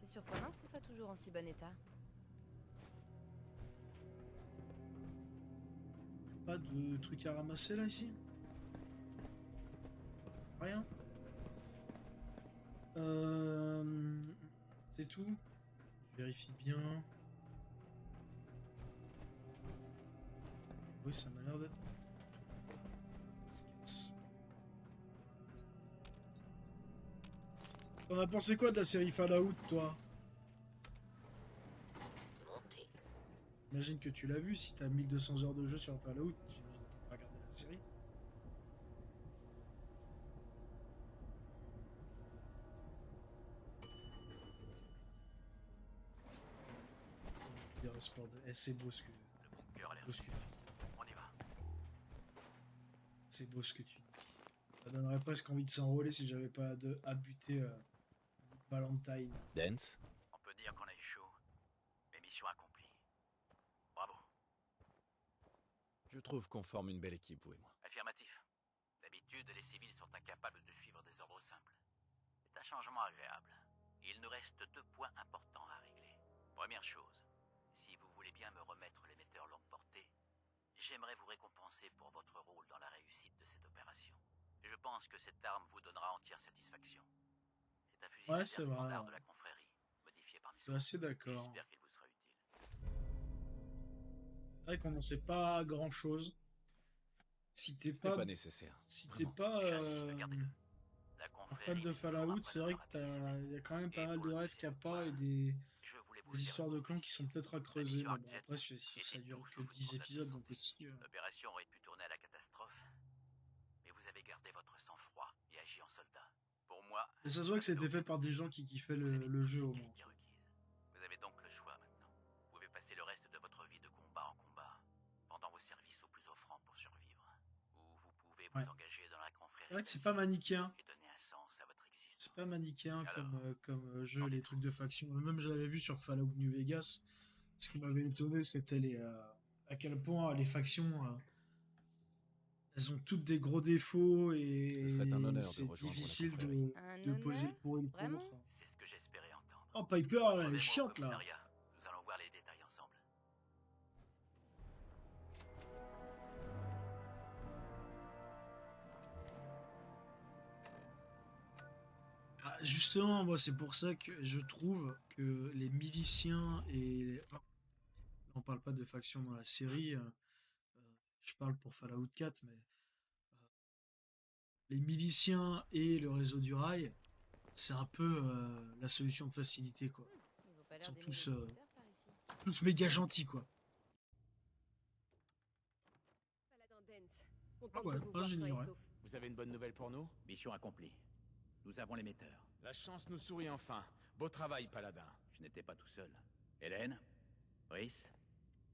C'est surprenant que ce soit toujours en si bon état. Pas de trucs à ramasser là ici? Rien. C'est tout. Je vérifie bien. Oui, ça m'a l'air d'être. T'en as pensé quoi de la série Fallout, toi? Montez. J'imagine que tu l'as vu, si t'as 1200 heures de jeu sur Fallout, j'imagine que t'as regardé la série. C'est beau ce que... Le bunker a l'air beau ce que sûr. tu dis. On y va. C'est beau ce que tu dis. Ça donnerait presque envie de s'enrôler si j'avais pas à buter Valentine. Dance? On peut dire qu'on a eu chaud. Mais mission accomplie. Bravo. Je trouve qu'on forme une belle équipe, vous et moi. Affirmatif. D'habitude, les civils sont incapables de suivre des ordres simples. C'est un changement agréable. Il nous reste 2 points importants à régler. Première chose, si vous voulez bien me remettre l'émetteur longue portée, j'aimerais vous récompenser pour votre rôle dans la réussite de cette opération. Je pense que cette arme vous donnera entière satisfaction. C'est un fusil Ouais, laser c'est vrai. standard de la confrérie, modifié par mes Je suis assez soins. d'accord. J'espère qu'il vous sera utile. C'est vrai qu'on n'en sait pas grand chose. Si t'es C'était pas, pas nécessaire. si t'es Vraiment. pas J'insiste, gardez-le. La un fan confrérie de met toujours Fallout, à c'est vrai votre que rappel il y a quand même pas Et mal pour de le rêves deuxième qu'il n'y a pas et point, des je voulais vous histoires dire de clans qui sont peut-être à creuser. mission Mais bon, Arcjet après, ça était dure tout que sauf une 10 épisodes, condamnation. donc aussi. L'opération aurait pu tourner à la catastrophe, mais vous avez gardé votre sang-froid et agi en soldat. Pour moi, Mais ça se voit que c'était fait par des gens qui kiffaient le jeu au moins. qualité requise. Vous avez donc le choix maintenant. Vous pouvez passer le reste de votre vie de combat en combat, pendant vos services aux plus offrants pour survivre. Ou vous pouvez vous Ouais. engager dans la confrérie C'est vrai que c'est pas manichéen. et donner un sens à votre existence. C'est pas manichéen Alors, comme jeu, les trucs de faction. Même je l'avais vu sur Fallout New Vegas. Ce qui m'avait étonné, c'était à quel point les factions, elles ont toutes des gros défauts et Ce serait un honneur de c'est rejoindre la difficile confrérie. Un de poser le honneur? pour et le Vraiment? contre. C'est ce que j'espérais entendre. Oh, Piper, elle est Retrouvez-moi au chiante là. commissariat. Nous allons voir les détails ensemble. Ah, justement, moi, c'est pour ça que je trouve que les miliciens et... enfin, on parle pas de faction dans la série. Je parle pour Fallout 4, mais les miliciens et le réseau du rail, c'est un peu la solution de facilité, quoi. Ils ont pas Ils l'air sont des tous, mauvais visiteurs par ici. tous méga gentils, quoi. Paladin Dance. Ah Contente ouais, de vous pas voir sain et j'ignorais. sauf. Vous avez une bonne nouvelle pour nous? Mission accomplie. Nous avons l'émetteur. La chance nous sourit enfin. Beau travail, Paladin. Je n'étais pas tout seul. Hélène, Brice,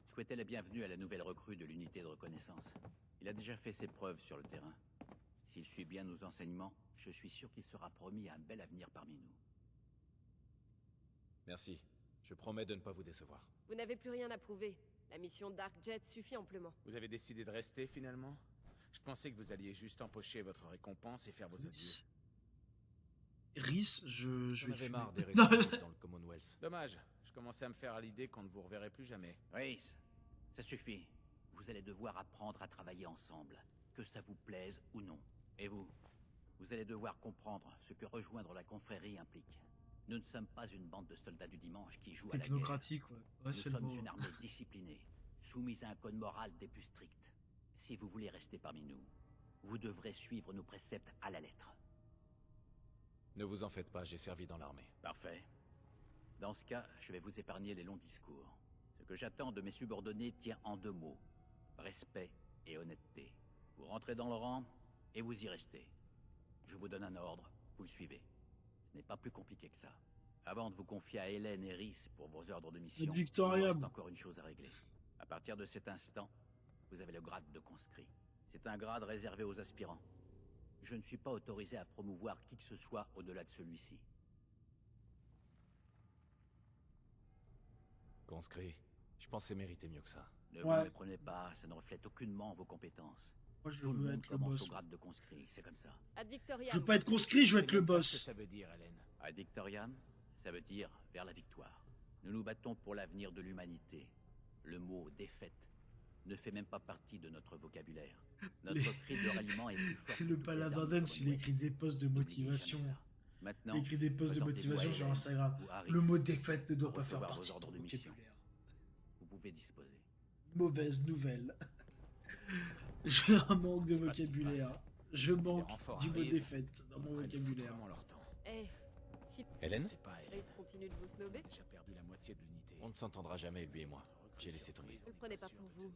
souhaitez la bienvenue à la nouvelle recrue de l'unité de reconnaissance. Il a déjà fait ses preuves sur le terrain. S'il suit bien nos enseignements, je suis sûr qu'il sera promis un bel avenir parmi nous. Merci. Je promets de ne pas vous décevoir. Vous n'avez plus rien à prouver. La mission Dark Jet suffit amplement. Vous avez décidé de rester finalement? Je pensais que vous alliez juste empocher votre récompense et faire vos adieux. Rhys, je J'en vais avais tuer. marre des réfugiés dans le Commonwealth. Dommage. Je commençais à me faire à l'idée qu'on ne vous reverrait plus jamais. Reis, ça suffit. Vous allez devoir apprendre à travailler ensemble, que ça vous plaise ou non. Et vous allez devoir comprendre ce que rejoindre la confrérie implique. Nous ne sommes pas une bande de soldats du dimanche qui jouent à la guerre. Technocratique, ouais. Ouais, Nous c'est le sommes mot. une armée disciplinée, soumise à un code moral des plus stricts. Si vous voulez rester parmi nous, vous devrez suivre nos préceptes à la lettre. Ne vous en faites pas, j'ai servi dans l'armée. Parfait. Dans ce cas, je vais vous épargner les longs discours. Ce que j'attends de mes subordonnés tient en 2 mots. Respect et honnêteté. Vous rentrez dans le rang et vous y restez. Je vous donne un ordre, vous le suivez. Ce n'est pas plus compliqué que ça. Avant de vous confier à Hélène et Rhys pour vos ordres de mission, il Victoria. me reste encore une chose à régler. À partir de cet instant, vous avez le grade de conscrit. C'est un grade réservé aux aspirants. Je ne suis pas autorisé à promouvoir qui que ce soit au-delà de celui-ci. Conscrit, je pensais mériter mieux que ça. Ne vous Ouais. méprenez pas, ça ne reflète aucunement vos compétences. Moi, je Tout le veux monde être le commence boss. au grade de conscrit, c'est comme ça. Ad Victoriam. Je veux pas être conscrit, je veux être le Ce que boss. ça veut dire, Hélène. Ad Victoriam, ça veut dire vers la victoire. Nous nous battons pour l'avenir de l'humanité. Le mot défaite ne fait même pas partie de notre vocabulaire. Notre cri de ralliement est plus fort. que Le toutes les paladin armes Dance, il Commonwealth. écrit des posts de N'oubliez motivation. jamais ça. Maintenant, Il écrit des posts de présentez-vous motivation à sur Hélène Instagram. ou Harris Le mot défaite ne doit pour pas faire recevoir partie vos de ton ordres de mission. vocabulaire. Vous pouvez disposer. Mauvaise nouvelle. J'ai un manque de C'est pas ce qui se vocabulaire. passe. Je Si les manque renforts du mot arrivent, défaite dans mon Ils prennent vocabulaire. foutrement leur temps. Eh, Si Hélène? Je sais pas, Hélène. Rhys continue de vous snober, J'ai perdu la moitié de l'unité. On ne s'entendra jamais, lui et moi. J'ai laissé tomber. ne le prenez pas pour vous.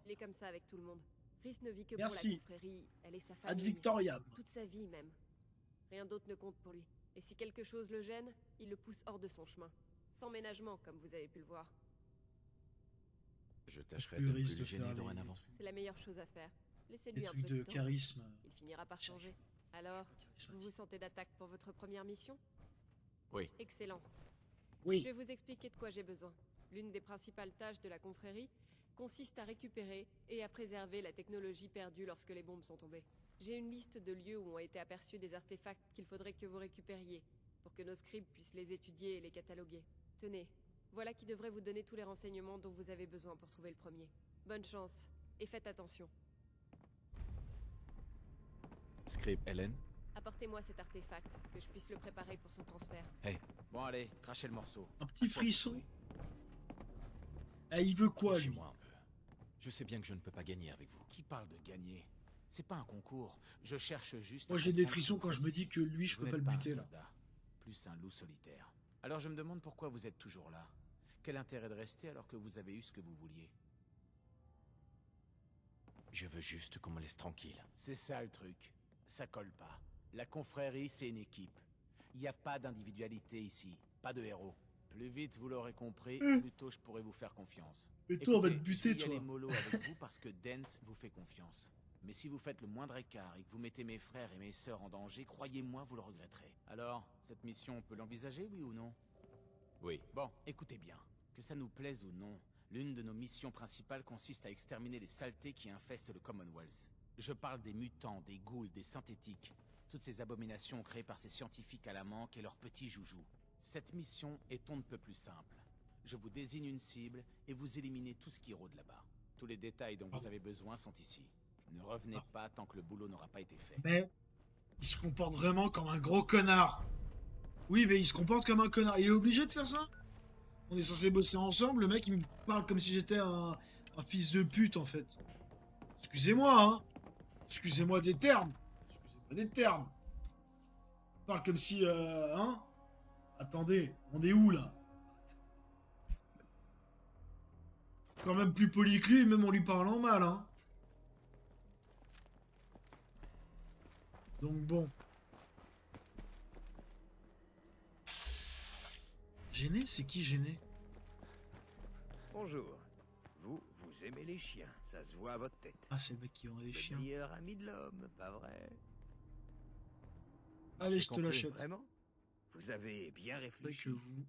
Il est comme ça avec tout le monde. Rhys ne vit que Merci. pour la confrérie, elle et sa Ad famille. Victoriam. Toute sa vie même. Rien d'autre ne compte pour lui. Et si quelque chose le gêne, il le pousse hors de son chemin. Sans ménagement, comme vous avez pu le voir. Je tâcherai Plus de ne plus risque le de gêner faire dorénavant. C'est la meilleure chose à faire. Des Laissez-lui un trucs peu de de temps. charisme. Il finira par changer. Alors, vous vous sentez d'attaque pour votre première mission? Oui. Excellent. Oui. Je vais vous expliquer de quoi j'ai besoin. L'une des principales tâches de la confrérie consiste à récupérer et à préserver la technologie perdue lorsque les bombes sont tombées. J'ai une liste de lieux où ont été aperçus des artefacts qu'il faudrait que vous récupériez, pour que nos scribes puissent les étudier et les cataloguer. Tenez, voilà qui devrait vous donner tous les renseignements dont vous avez besoin pour trouver le premier. Bonne chance, et faites attention. Scribe Hélène? Apportez-moi cet artefact, que je puisse le préparer pour son transfert. Hey. Bon, allez, crachez le morceau. Un petit frisson. Ah, il veut quoi, lui? Lâchez-moi un peu. Je sais bien que je ne peux pas gagner avec vous. Qui parle de gagner? C'est pas un concours. Je cherche juste... Moi, à j'ai des comprendre frissons ce que quand vous je me faites dis ici. que lui, je Vous peux pas n'êtes le un buter, là. soldat, plus un loup solitaire. Alors je me demande pourquoi vous êtes toujours là. Quel intérêt de rester alors que vous avez eu ce que vous vouliez? Je veux juste qu'on me laisse tranquille. C'est ça le truc. Ça colle pas. La confrérie, c'est une équipe. Il n'y a pas d'individualité ici. Pas de héros. Plus vite vous l'aurez compris, plus tôt je pourrai vous faire confiance. Mais toi, on va te Écoutez, buter, je vais y toi. aller mollo avec vous parce que Dance vous fait confiance. Mais si vous faites le moindre écart et que vous mettez mes frères et mes sœurs en danger, croyez-moi, vous le regretterez. Alors, cette mission, on peut l'envisager, oui ou non? Oui. Bon, écoutez bien. Que ça nous plaise ou non, l'une de nos missions principales consiste à exterminer les saletés qui infestent le Commonwealth. Je parle des mutants, des ghouls, des synthétiques. Toutes ces abominations créées par ces scientifiques à la manque et leurs petits joujoux. Cette mission est on ne peut plus simple. Je vous désigne une cible et vous éliminez tout ce qui rôde là-bas. Tous les détails dont vous avez besoin sont ici. Ne revenez pas tant que le boulot n'aura pas été fait. Mais il se comporte vraiment comme un gros connard. Oui, mais il se comporte comme un connard. Il est obligé de faire ça? On est censé bosser ensemble. Le mec, il me parle comme si j'étais un fils de pute, en fait. Excusez-moi, hein. Excusez-moi des termes. Excusez-moi des termes. Il parle comme si... hein. Attendez, on est où, là? Quand même plus poli que lui, même en lui parlant mal, hein. Donc bon. Gêné, c'est qui Gêné? Bonjour. Vous aimez les chiens, ça se voit à votre tête. Ah, c'est le mec qui vend des Le chiens. meilleur ami de l'homme, pas vrai? Allez, je te l'achète. Vraiment? Vous avez bien C'est vrai réfléchi. que vous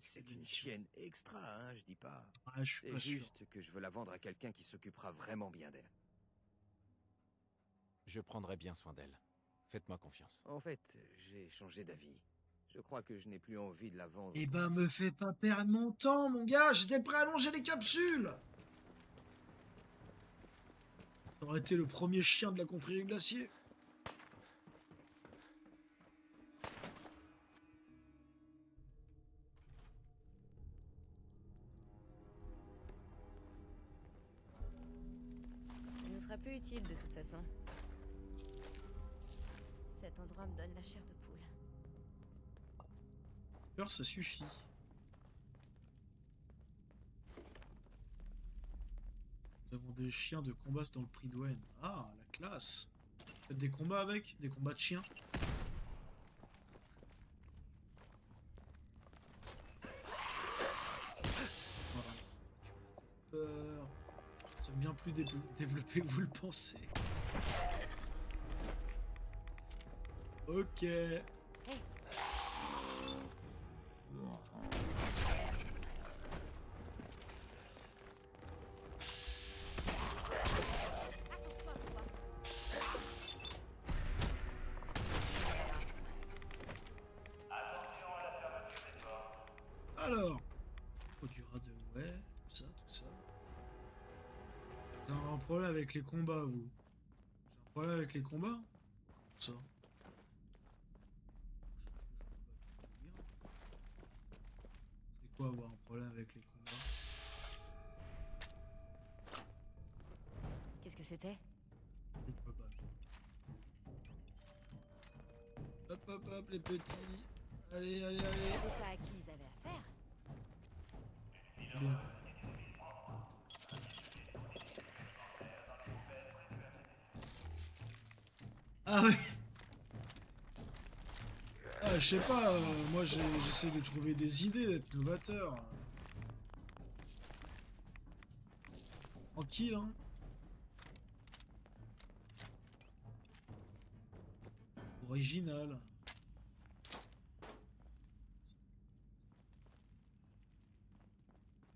C'est une chienne extra, hein, je dis pas. Ah, je suis C'est pas sûr. juste que je veux la vendre à quelqu'un qui s'occupera vraiment bien d'elle. Je prendrai bien soin d'elle. Faites-moi confiance. En fait, j'ai changé d'avis. Je crois que je n'ai plus envie de la vendre. Eh ben, me fais pas perdre mon temps, mon gars. J'étais prêt à allonger les capsules. Ça aurait été le premier chien de la confrérie glacier. Elle nous sera peu utile de toute façon. Cet endroit me donne la chair de poule. Peur, ça suffit. Nous avons des chiens de combat dans le prix d'Owen. Ah, la classe. Faites des combats avec? Des combats de chiens? Voilà. Peur. C'est bien plus développé que vous le pensez. Ok. Alors, produira de ouais, tout ça, tout ça. Vous avez un problème avec les combats, vous? J'ai un problème avec les combats? Comment ça? C'est quoi avoir un problème avec les combats? Qu'est-ce que c'était? Je peux pas. Hop hop hop les petits. Allez, allez, Je allez. savais pas à qui ils avaient affaire. Bien. Ah ouais. Ah, je sais pas, moi j'essaie de trouver des idées, d'être novateur. Tranquille, hein. Original.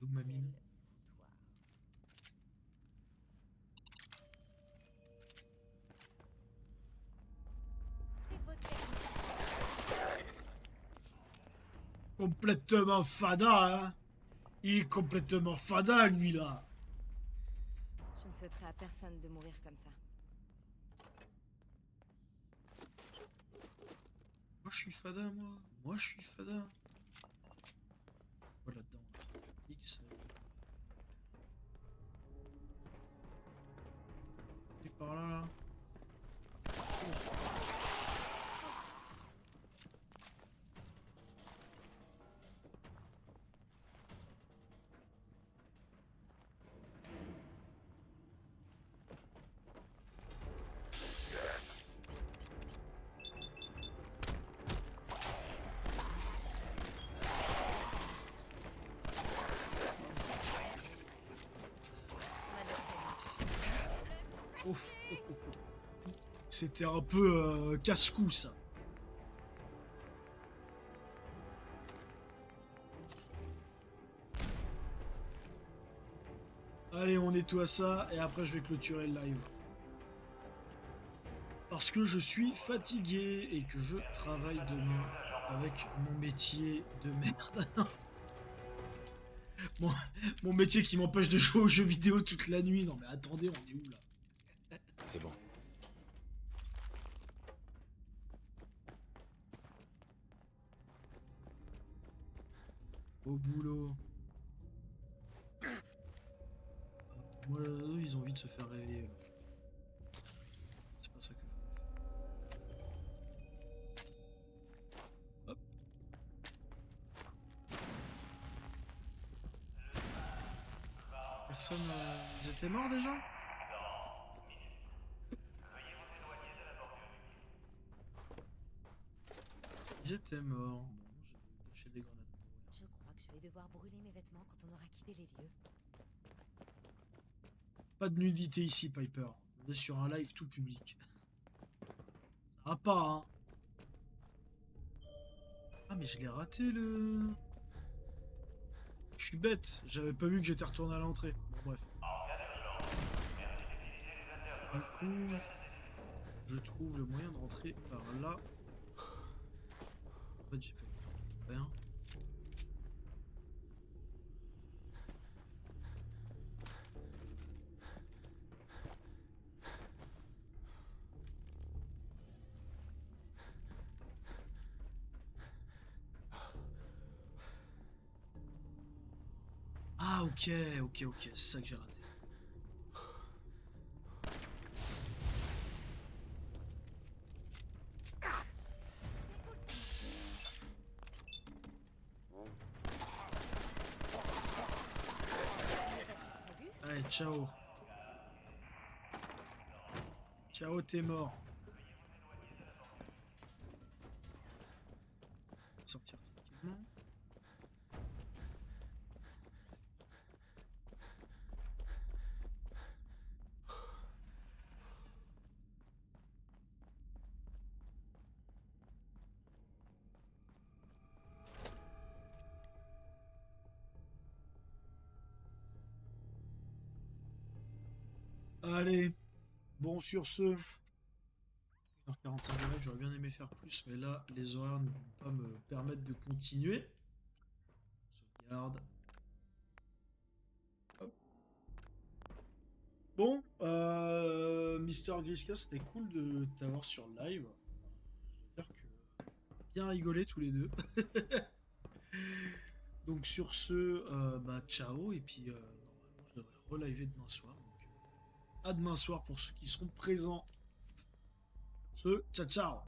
Où ma mine? Complètement fada, hein. Il est complètement fada, lui, là. Je ne souhaiterais à personne de mourir comme ça. Moi, je suis fada, moi. Moi, je suis fada. Voilà, dedans. X. Et par là, là. Ouf. C'était un peu casse-cou, ça. Allez, on nettoie ça et après je vais clôturer le live. Parce que je suis fatigué et que je travaille demain avec mon métier de merde. Mon métier qui m'empêche de jouer aux jeux vidéo toute la nuit. Non mais attendez, on est où là? C'est bon. Au boulot. Moi, eux, ils ont envie de se faire réveiller. C'est pas ça que je voulais faire. Hop. Personne... Ils étaient morts déjà? Ils étaient morts. Bon, j'ai lâché des grenades pour rien. Je crois que je vais devoir brûler mes vêtements quand on aura quitté les lieux. Pas de nudité ici, Piper. On est sur un live tout public. Ça va pas, hein. Ah, mais je l'ai raté, le... Je suis bête. J'avais pas vu que j'étais retourné à l'entrée. Bon, bref. Du coup, je trouve le moyen de rentrer par là. En fait, j'ai fait rien. Ah, ok, c'est ça que j'ai raté. Allez, ciao. Ciao, t'es mort. Sortir tranquillement. Allez, bon sur ce, 1h45 de live, j'aurais bien aimé faire plus, mais là, les horaires ne vont pas me permettre de continuer. Sauvegarde. Hop. Bon, Mister Griska, c'était cool de t'avoir sur le live. Je veux dire que bien rigolé tous les deux. Donc sur ce, bah ciao, et puis normalement je devrais reliver demain soir. À demain soir pour ceux qui seront présents. Ciao, ciao.